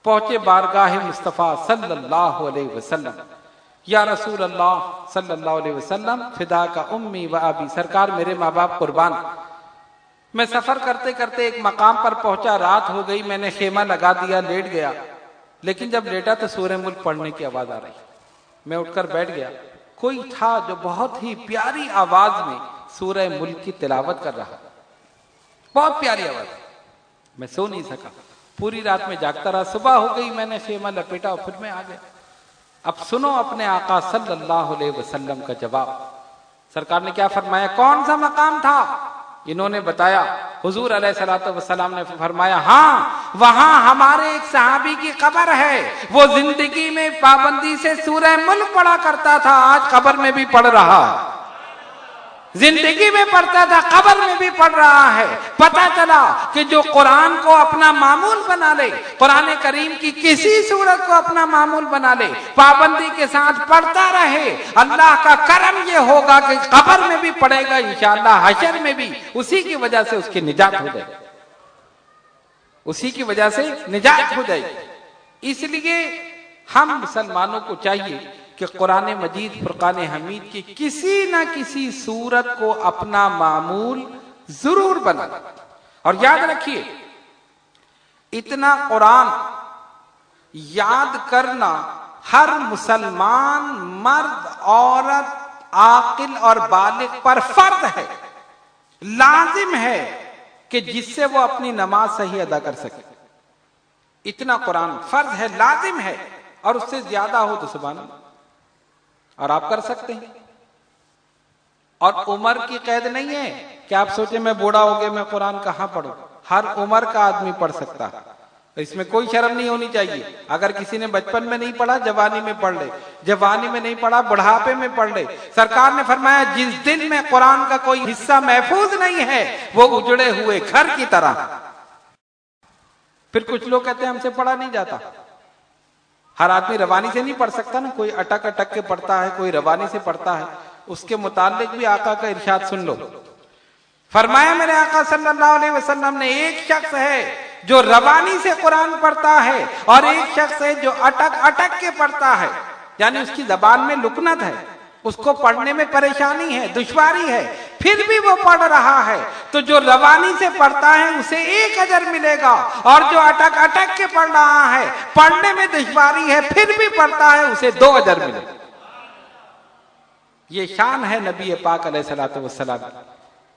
پہنچے بارگاہ مصطفیٰ صلی اللہ علیہ وسلم۔ یا رسول اللہ صلی اللہ علیہ وسلم فدا کا امی و ابی، سرکار میرے ماں باپ قربان۔ میں سفر کرتے کرتے ایک مقام پر پہنچا، رات ہو گئی، میں نے خیمہ لگا دیا، لیٹ گیا، لیکن جب لیٹا تو سورہ ملک پڑھنے کی آواز آ رہی، میں اٹھ کر بیٹھ گیا۔ کوئی تھا جو بہت ہی پیاری آواز میں سورہ ملک کی تلاوت کر رہا، بہت پیاری آواز۔ میں سو نہیں سکا، پوری رات میں جاگتا رہا، صبح ہو گئی، میں نے خیمہ لپیٹا اور پھر میں آ گیا۔ اب سنو اپنے آقا صلی اللہ علیہ وسلم کا جواب۔ سرکار نے کیا فرمایا؟ کون سا مقام تھا؟ انہوں نے بتایا، حضور علیہ الصلوۃ والسلام نے فرمایا، ہاں وہاں ہمارے ایک صحابی کی قبر ہے، وہ زندگی میں پابندی سے سورہ ملک پڑھا کرتا تھا، آج قبر میں بھی پڑھ رہا ہے۔ زندگی میں پڑھتا تھا، قبر میں بھی پڑھ رہا ہے۔ پتہ چلا کہ جو قرآن کو اپنا معمول بنا لے، قرآن کریم کی کسی سورت کو اپنا معمول بنا لے، پابندی کے ساتھ پڑھتا رہے، اللہ کا کرم یہ ہوگا کہ قبر میں بھی پڑھے گا، انشاءاللہ حشر میں بھی اسی کی وجہ سے اس کی نجات ہو جائے گی، اسی کی وجہ سے نجات ہو جائے گی۔ اس لیے ہم مسلمانوں کو چاہیے کہ قرآن مجید فرقان حمید کی کسی نہ کسی سورت کو اپنا معمول ضرور بنا۔ اور یاد رکھیے، اتنا قرآن یاد کرنا ہر مسلمان مرد، عورت، عاقل اور بالغ پر فرض ہے، لازم ہے کہ جس سے وہ اپنی نماز صحیح ادا کر سکے۔ اتنا قرآن فرض ہے، لازم ہے، اور اس سے زیادہ ہو تو سبحان اللہ، اور آپ کر سکتے ہیں۔ اور عمر کی قید نہیں ہے کہ آپ سوچیں میں بوڑھا ہو گیا، میں قرآن کہاں پڑھوں۔ ہر عمر کا آدمی پڑھ سکتا ہے، اس میں کوئی شرم نہیں ہونی چاہیے۔ اگر کسی نے بچپن میں نہیں پڑھا، جوانی میں پڑھ لے، جوانی میں نہیں پڑھا، بڑھاپے میں پڑھ لے۔ سرکار نے فرمایا، جس دل میں قرآن کا کوئی حصہ محفوظ نہیں ہے، وہ اجڑے ہوئے گھر کی طرح۔ پھر کچھ لوگ کہتے ہیں ہم سے پڑھا نہیں جاتا۔ ہر آدمی روانی سے نہیں پڑھ سکتا نا، کوئی اٹک اٹک کے پڑھتا ہے، کوئی روانی سے پڑھتا ہے۔ اس کے متعلق بھی آقا کا ارشاد سن لو۔ فرمایا میرے آقا صلی اللہ علیہ وسلم نے، ایک شخص ہے جو روانی سے قرآن پڑھتا ہے، اور ایک شخص ہے جو اٹک اٹک کے پڑھتا ہے، یعنی اس کی زبان میں لکنت ہے، اس کو پڑھنے میں پریشانی ہے، دشواری ہے، پھر بھی وہ پڑھ رہا ہے، تو جو روانی سے پڑھتا ہے اسے 1 اجر ملے گا، اور جو اٹک اٹک کے پڑھ رہا ہے، پڑھنے میں دشواری ہے، پھر بھی پڑھتا ہے، اسے 2 اجر ملے گا۔ یہ شان ہے نبی پاک علیہ الصلوۃ والسلام۔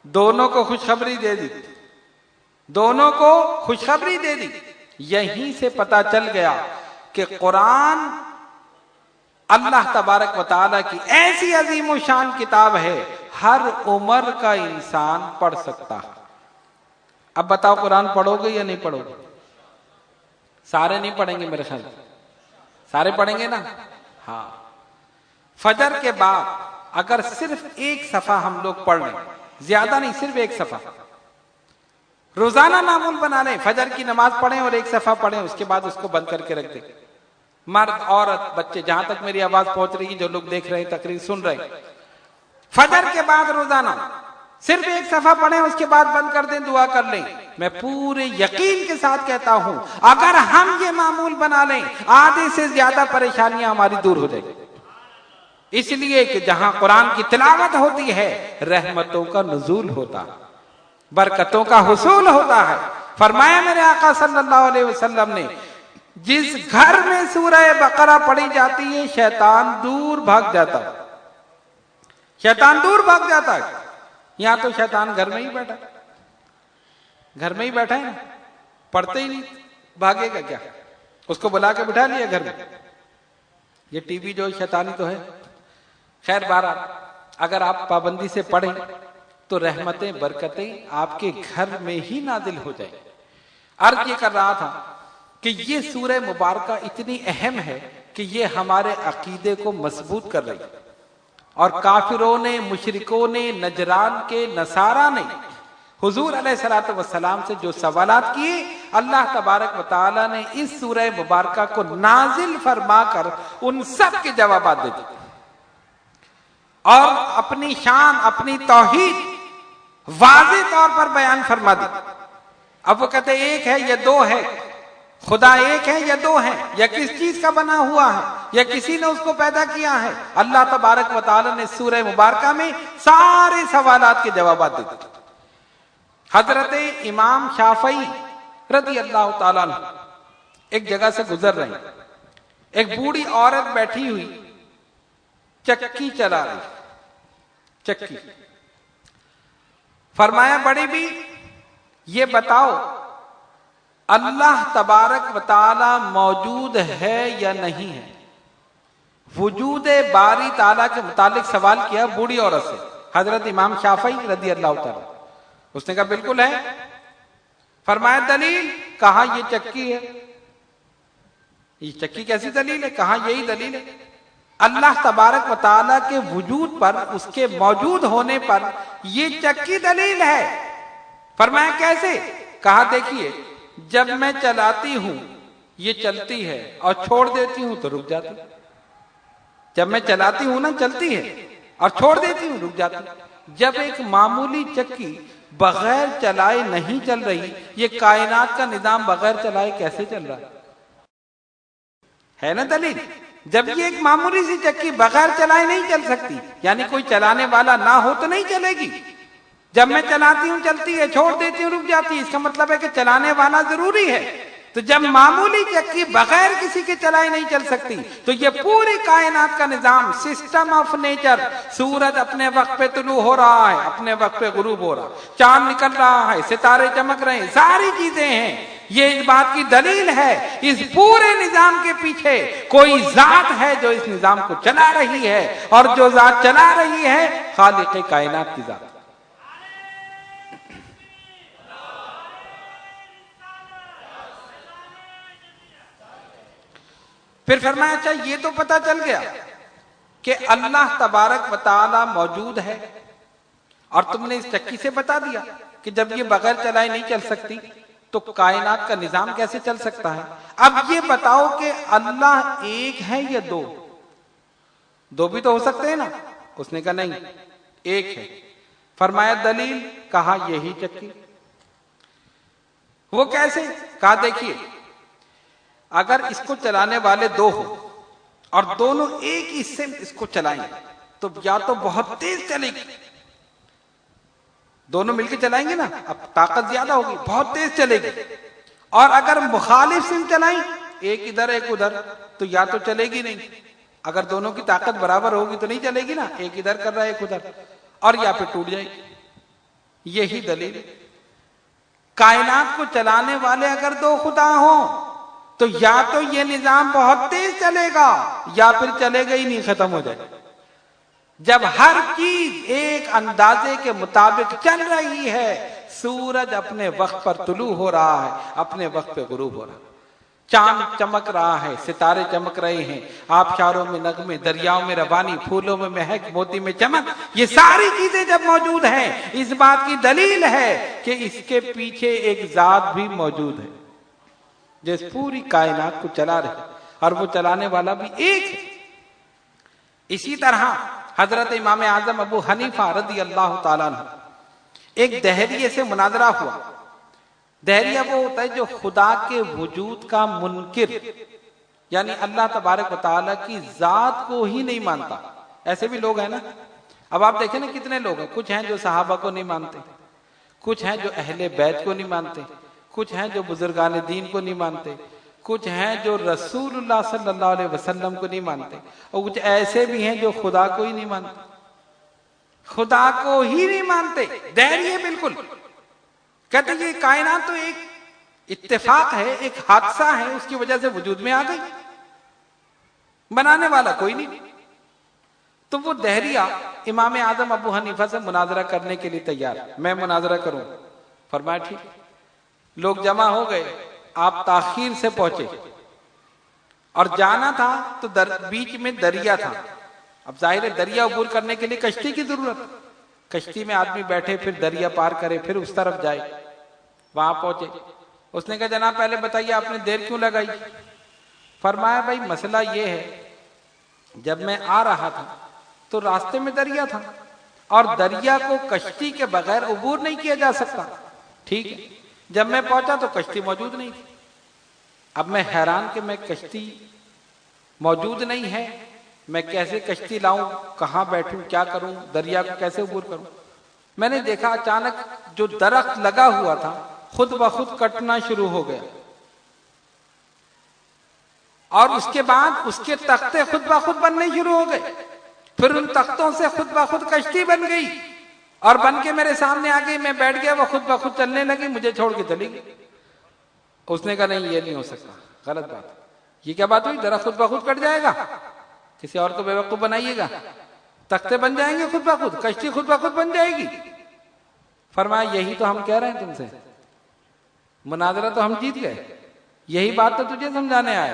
دونوں کو خوشخبری دے دی، دونوں کو خوشخبری دے دی۔ یہیں سے پتا چل گیا کہ قرآن اللہ تبارک و تعالیٰ کی ایسی عظیم و شان کتاب ہے، ہر عمر کا انسان پڑھ سکتا ہے۔ اب بتاؤ قرآن پڑھو گے یا نہیں پڑھو گے؟ سارے نہیں پڑھیں گے میرے خیال، سارے پڑھیں گے نا؟ ہاں۔ فجر کے بعد اگر صرف 1 صفحہ ہم لوگ پڑھ لیں، زیادہ نہیں، صرف 1 صفحہ روزانہ معمول بنا لیں، فجر کی نماز پڑھیں اور 1 صفحہ پڑھیں، اس کے بعد اس کو بند کر کے رکھ دیں۔ مرد، عورت، بچے، جہاں تک میری آواز پہنچ رہی ہے، جو لوگ دیکھ رہے ہیں، تقریر سن رہے ہیں، فجر کے بعد روزانہ صرف 1 صفحہ پڑھیں، اس کے بعد بند کر دیں، دعا کر لیں۔ میں پورے یقین کے ساتھ کہتا ہوں، اگر ہم یہ معمول بنا لیں، آدھے سے زیادہ پریشانیاں ہماری دور ہو جائیں گی۔ اس لیے کہ جہاں قرآن کی تلاوت ہوتی ہے، رحمتوں کا نزول ہوتا ہے، برکتوں کا حصول ہوتا ہے۔ فرمایا میرے آقا صلی اللہ علیہ وسلم نے، جس گھر میں سورہ بقرہ پڑھی جاتی ہے، شیطان دور بھاگ جاتا ہے، شیطان دور بھاگ جاتا ہے۔ یہاں تو شیطان گھر میں ہی بیٹھا ہے، گھر میں ہی بیٹھا ہے، پڑھتے ہی نہیں، بھاگے گا کیا؟ اس کو بلا کے بٹھا لیا گھر میں۔ یہ ٹی وی جو شیطانی تو ہے۔ خیر بہرحال، اگر آپ پابندی سے پڑھیں تو رحمتیں، برکتیں آپ کے گھر میں ہی نازل ہو جائیں۔ عرض یہ کر رہا تھا کہ یہ سورہ مبارکہ اتنی اہم ہے کہ یہ ہمارے عقیدے کو مضبوط کر رہی ہے، اور کافروں نے، مشرکوں نے، نجران کے نصارہ نے حضور علیہ الصلوۃ والسلام سے جو سوالات کیے، اللہ تبارک و تعالیٰ نے اس سورہ مبارکہ کو نازل فرما کر ان سب کے جوابات دے دیے، اور اپنی شان، اپنی توحید واضح طور پر بیان فرما دی۔ اب وہ کہتے ہیں 1 ہے یا 2 ہے، خدا ایک ہے یا دو ہیں، یا کس چیز کا بنا ہوا ہے، یا کسی نے اس کو پیدا کیا ہے؟ اللہ تبارک و تعالی نے سورہ مبارکہ میں سارے سوالات کے جوابات دے دیے۔ حضرت امام شافعی رضی اللہ تعالیٰ عنہ ایک جگہ سے گزر رہے ہیں، ایک بوڑھی عورت بیٹھی ہوئی چکی چلا رہی، چکی۔ فرمایا بڑی بھی یہ بتاؤ اللہ تبارک و تعالی موجود ہے یا نہیں ہے؟ وجود باری تعالیٰ کے متعلق سوال کیا بوڑھی عورت سے حضرت امام شافعی رضی اللہ تعالیٰ۔ اس نے کہا بالکل ہے۔ فرمایا دلیل؟ کہا یہ چکی ہے۔ یہ چکی کیسی دلیل ہے؟ کہا یہی دلیل ہے، اللہ تبارک و تعالیٰ کے وجود پر، اس کے موجود ہونے پر یہ چکی دلیل ہے۔ فرمایا کیسے؟ کہا دیکھیے جب میں چلاتی ہوں یہ چلتی ہے اور چھوڑ دیتی ہوں تو رک جاتی ہے۔ جب میں چلاتی ہوں نا چلتی ہے اور چھوڑ دیتی ہوں رک جاتی ہے۔ جب ایک معمولی چکی بغیر چلائے نہیں چل رہی، یہ کائنات کا نظام بغیر چلائے کیسے چل رہا ہے نا دلیل؟ جب یہ ایک معمولی سی چکی بغیر چلائے نہیں چل سکتی، یعنی کوئی چلانے والا نہ ہو تو نہیں چلے گی۔ جب میں چلاتی ہوں چلتی ہے، چھوڑ دیتی ہوں رک جاتی ہے، اس کا مطلب ہے کہ چلانے والا ضروری ہے۔ تو جب معمولی چکی بغیر کسی کے چلائے نہیں چل سکتی، تو یہ پوری کائنات کا نظام، سسٹم آف نیچر، سورج اپنے وقت پہ طلوع ہو رہا ہے، اپنے وقت پہ غروب ہو رہا ہے، چاند نکل رہا ہے، ستارے چمک رہے ہیں، ساری چیزیں ہیں۔ یہ اس بات کی دلیل ہے اس پورے نظام کے پیچھے کوئی ذات ہے جو اس نظام کو چلا رہی ہے، اور جو ذات چلا رہی ہے خالق کائنات کی ذات۔ پھر فرمایا اچھا یہ تو پتہ چل گیا کہ اللہ تبارک و تعالی موجود ہے، اور تم نے اس چکی سے بتا دیا کہ جب یہ بغیر چلائے نہیں چل سکتی تو کائنات کا نظام کیسے چل سکتا ہے؟ اب یہ بتاؤ کہ اللہ ایک ہے یا دو؟ دو بھی تو ہو سکتے ہیں نا۔ اس نے کہا نہیں ایک ہے۔ فرمایا دلیل؟ کہا یہی چکی۔ وہ کیسے؟ کہا دیکھیے اگر اس کو چلانے والے دو ہوں اور دونوں ایک ہی سے اس کو چلائیں تو یا تو بہت تیز چلے گی، دونوں مل کے چلائیں گے نا، اب طاقت زیادہ ہوگی، بہت تیز چلے گی۔ اور اگر مخالف سم چلائیں، ایک ادھر ایک ادھر، تو یا تو چلے گی نہیں، اگر دونوں کی طاقت برابر ہوگی تو نہیں چلے گی نا، ایک ادھر کر رہا ہے ایک ادھر، اور یا پھر ٹوٹ جائے گی۔ یہی دلیل، کائنات کو چلانے والے اگر دو خدا ہوں تو یا تو یہ نظام بہت تیز چلے گا یا پھر چلے گا ہی نہیں، ختم ہو جائے گا۔ جب ہر چیز ایک اندازے کے مطابق چل رہی ہے، سورج اپنے وقت پر طلوع ہو رہا ہے، اپنے وقت پہ غروب ہو رہا ہے، چاند چمک رہا ہے، ستارے چمک رہے ہیں، آبشاروں میں نغمے، دریاؤں میں روانی، پھولوں میں مہک، موتی میں چمک، یہ ساری چیزیں جب موجود ہیں، اس بات کی دلیل ہے کہ اس کے پیچھے ایک ذات بھی موجود ہے جو اس پوری کائنات کو چلا رہے، اور وہ چلانے والا بھی ایک ہے۔ اسی طرح حضرت امام اعظم ابو حنیفہ رضی اللہ تعالیٰ عنہ ایک دہریے سے مناظرہ ہوا۔ دہریہ وہ ہوتا ہے جو خدا کے وجود کا منکر، یعنی اللہ تبارک و تعالیٰ کی ذات کو ہی نہیں مانتا۔ ایسے بھی لوگ ہیں نا، اب آپ دیکھیں نا کتنے لوگ ہیں، کچھ ہیں جو صحابہ کو نہیں مانتے، کچھ ہیں جو اہل بیت کو نہیں مانتے، کچھ ہیں جو بزرگان دین کو نہیں مانتے، کچھ ہیں جو رسول اللہ صلی اللہ علیہ وسلم کو نہیں مانتے، اور کچھ ایسے بھی ہیں جو خدا کو ہی نہیں مانتے، خدا کو ہی نہیں مانتے۔ دہریے بالکل کہتے ہیں یہ کائنات تو ایک اتفاق ہے، ایک حادثہ ہے، اس کی وجہ سے وجود میں آ گئی، بنانے والا کوئی نہیں۔ تو وہ دہریہ امام اعظم ابو حنیفہ سے مناظرہ کرنے کے لیے تیار، میں مناظرہ کروں۔ فرمایا ٹھیک۔ لوگ جمع ہو گئے، آپ تاخیر سے پہنچے اور جانا تھا تو بیچ میں دریا تھا۔ اب ظاہر ہے دریا عبور کرنے کے لیے کشتی کی ضرورت، کشتی میں آدمی بیٹھے پھر دریا پار کرے پھر اس طرف جائے۔ وہاں پہنچے، اس نے کہا جناب پہلے بتائیے آپ نے دیر کیوں لگائی؟ فرمایا بھائی مسئلہ یہ ہے جب میں آ رہا تھا تو راستے میں دریا تھا اور دریا کو کشتی کے بغیر عبور نہیں کیا جا سکتا، ٹھیک ہے؟ جب میں پہنچا تو کشتی موجود نہیں تھی، اب میں حیران کہ میں کشتی موجود نہیں ہے، میں کیسے کشتی لاؤں، کہاں بیٹھوں، کیا کروں، دریا کو کیسے عبور کروں؟ میں نے دیکھا اچانک جو درخت لگا ہوا تھا خود بخود کٹنا شروع ہو گیا، اور اس کے بعد اس کے تختے خود بخود بننے شروع ہو گئے، پھر ان تختوں سے خود بخود کشتی بن گئی اور بن کے میرے سامنے آ گئی، میں بیٹھ گیا، وہ خود بخود چلنے لگی، مجھے چھوڑ کے چلی گئی۔ اس نے کہا نہیں یہ نہیں ہو سکتا، غلط بات، یہ کیا بات ہوئی؟ درخت خود بخود کٹ جائے گا، کسی اور کو بیوقوف بنائیے گا، تختے بن جائیں گے خود بخود، کشتی خود بخود بن جائے گی۔ فرمایا یہی تو ہم کہہ رہے ہیں تم سے، مناظرہ تو ہم جیت گئے، یہی بات تو تجھے سمجھانے آئے۔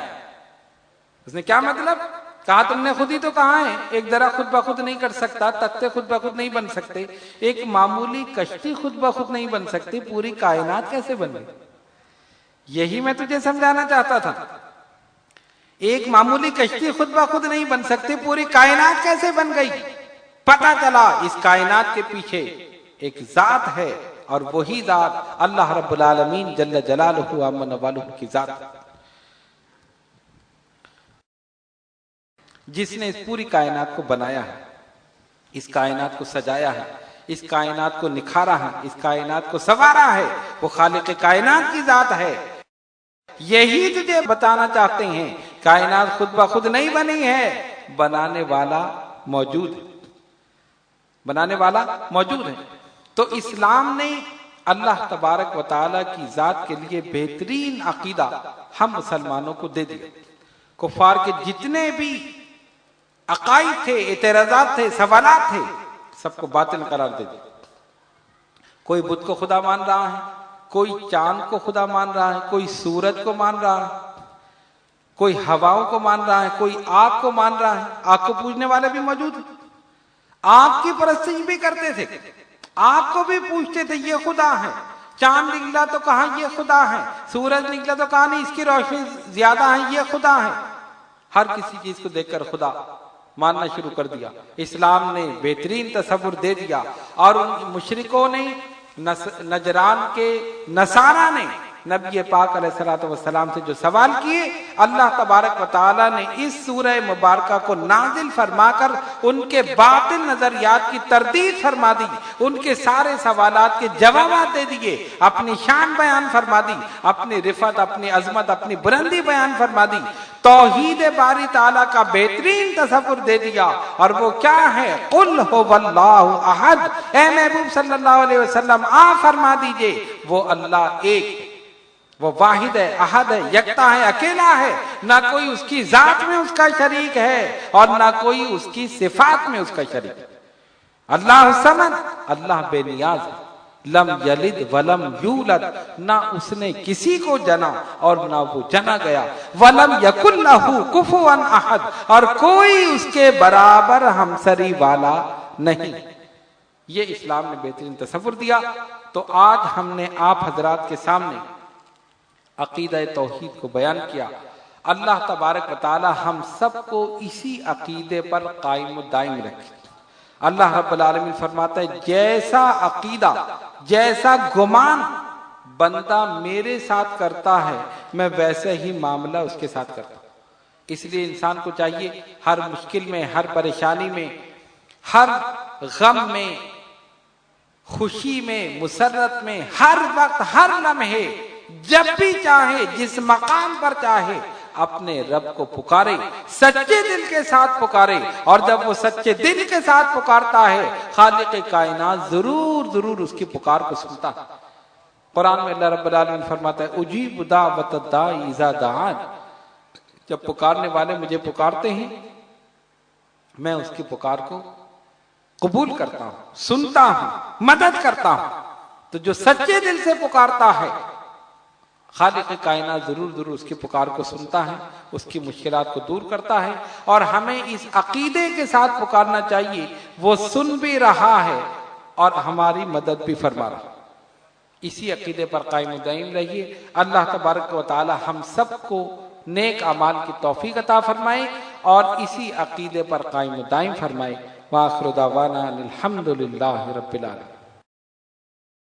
اس نے کیا مطلب؟ کہا تم نے خود ہی تو کہا ہے ایک درخت خود بخود نہیں کٹ سکتا، تختے خود بخود نہیں بن سکتے، ایک معمولی کشتی خود بخود نہیں بن سکتی، پوری کائنات کیسے بن گئی؟ یہی میں تجھے سمجھانا چاہتا تھا، ایک معمولی کشتی خود بخود نہیں بن سکتی، پوری کائنات کیسے بن گئی؟ پتہ چلا اس کائنات کے پیچھے ایک ذات ہے، اور وہی ذات اللہ رب العالمین جل جلالہ عم نوالہ کی ذات، جس نے اس پوری کائنات کو بنایا ہے، اس کائنات کو سجایا ہے، اس کائنات کو نکھارا ہے، اس کائنات کو سنوارا ہے، وہ خالق کائنات کی ذات ہے۔ یہی تجھے بتانا چاہتے ہیں، کائنات خود بخود نہیں بنی ہے، بنانے والا موجود ہے، بنانے والا موجود ہے۔ تو اسلام نے اللہ تبارک و تعالیٰ کی ذات کے لیے بہترین عقیدہ ہم مسلمانوں کو دے دیا۔ کفار کے جتنے بھی عقائد تھے، اعتراضات تھے، سوالات تھے، سب کو باطل قرار دے دیا۔ کوئی بت کو خدا مان رہا ہے، کوئی چاند کو خدا مان رہا ہے، کوئی سورج کو مان رہا ہے، کوئی ہواؤں کو مان رہا ہے، کوئی آگ کو مان رہا ہے۔ آگ کو پوجنے والے بھی موجود ہیں، آگ کی پرستش بھی کرتے تھے، آگ کو بھی پوچھتے تھے یہ خدا ہے۔ چاند نکلا تو کہا یہ خدا ہے، سورج نکلا تو کہا نہیں اس کی روشنی زیادہ ہے یہ خدا ہے۔ ہر کسی چیز کو دیکھ کر خدا ماننا شروع کر دیا۔ اسلام نے بہترین تصور دے دیا، اور ان مشرکوں نے، نجران کے نصارہ نے نبی پاک علیہ الصلوۃ والسلام سے جو سوال کیے، اللہ تبارک و تعالیٰ نے اس سورہ مبارکہ کو نازل فرما کر ان کے باطل نظریات کی تردید فرما دی، ان کے سارے سوالات کے جوابات دے دیے، اپنی شان بیان فرما دی، اپنی رفعت، اپنی عظمت، اپنی بلندی بیان فرما دی، توحید باری تعالیٰ کا بہترین تصور دے دیا۔ اور وہ کیا ہے؟ قل هو اللہ احد، اے محبوب صلی اللہ علیہ وسلم آپ فرما دیجئے وہ اللہ ایک، وہ واحد ہے، احد ہے، یکتا ہے، اکیلا ہے، نہ کوئی اس کی ذات میں اس کا شریک ہے اور نہ کوئی اس کی صفات میں اس کا شریک ہے۔ اللہ الصمد، اللہ بے نیاز ہے، لم یلد ولم یولد، نہ اس نے کسی کو جنا اور نہ وہ جنا گیا، ولم یکن لہ کفوا احد، اور کوئی اس کے برابر ہمسری والا نہیں۔ یہ اسلام نے بہترین تصور دیا۔ تو آج ہم نے آپ حضرات کے سامنے عقیدہ توحید کو بیان کیا۔ اللہ تبارک و تعالی ہم سب کو اسی عقیدے پر قائم و دائم رکھے۔ اللہ رب العالمین فرماتا ہے جیسا عقیدہ، جیسا گمان بندہ میرے ساتھ کرتا ہے میں ویسے ہی معاملہ اس کے ساتھ کرتا ہوں۔ اس لیے انسان کو چاہیے ہر مشکل میں، ہر پریشانی میں، ہر غم میں، خوشی میں، مسرت میں، ہر وقت، ہر لمحے، جب بھی چاہے، جس مقام پر چاہے، اپنے رب کو پکارے، سچے دل کے ساتھ پکارے، اور جب وہ سچے دل کے ساتھ پکارتا ہے خالق کائنات ضرور ضرور اس کی پکار کو سنتا ہے۔ قرآن میں اللہ رب العالمین فرماتا ہے اجیب دعوت الداعی اذا دعان، جب پکارنے والے مجھے پکارتے ہیں میں اس کی پکار کو قبول کرتا ہوں، سنتا ہوں، مدد کرتا ہوں۔ تو جو سچے دل سے پکارتا ہے خالق کائنات ضرور ضرور اس کی پکار کو سنتا ہے، اس کی مشکلات کو دور کرتا ہے، اور ہمیں اس عقیدے کے ساتھ پکارنا چاہیے وہ سن بھی رہا ہے اور ہماری مدد بھی فرما رہا ہے۔ اسی عقیدے پر قائم و دائم رہیے۔ اللہ تبارک و تعالی ہم سب کو نیک اعمال کی توفیق عطا فرمائے اور اسی عقیدے پر قائم و دائم فرمائے۔ وآخر دعوانا الحمد للہ رب العالمین۔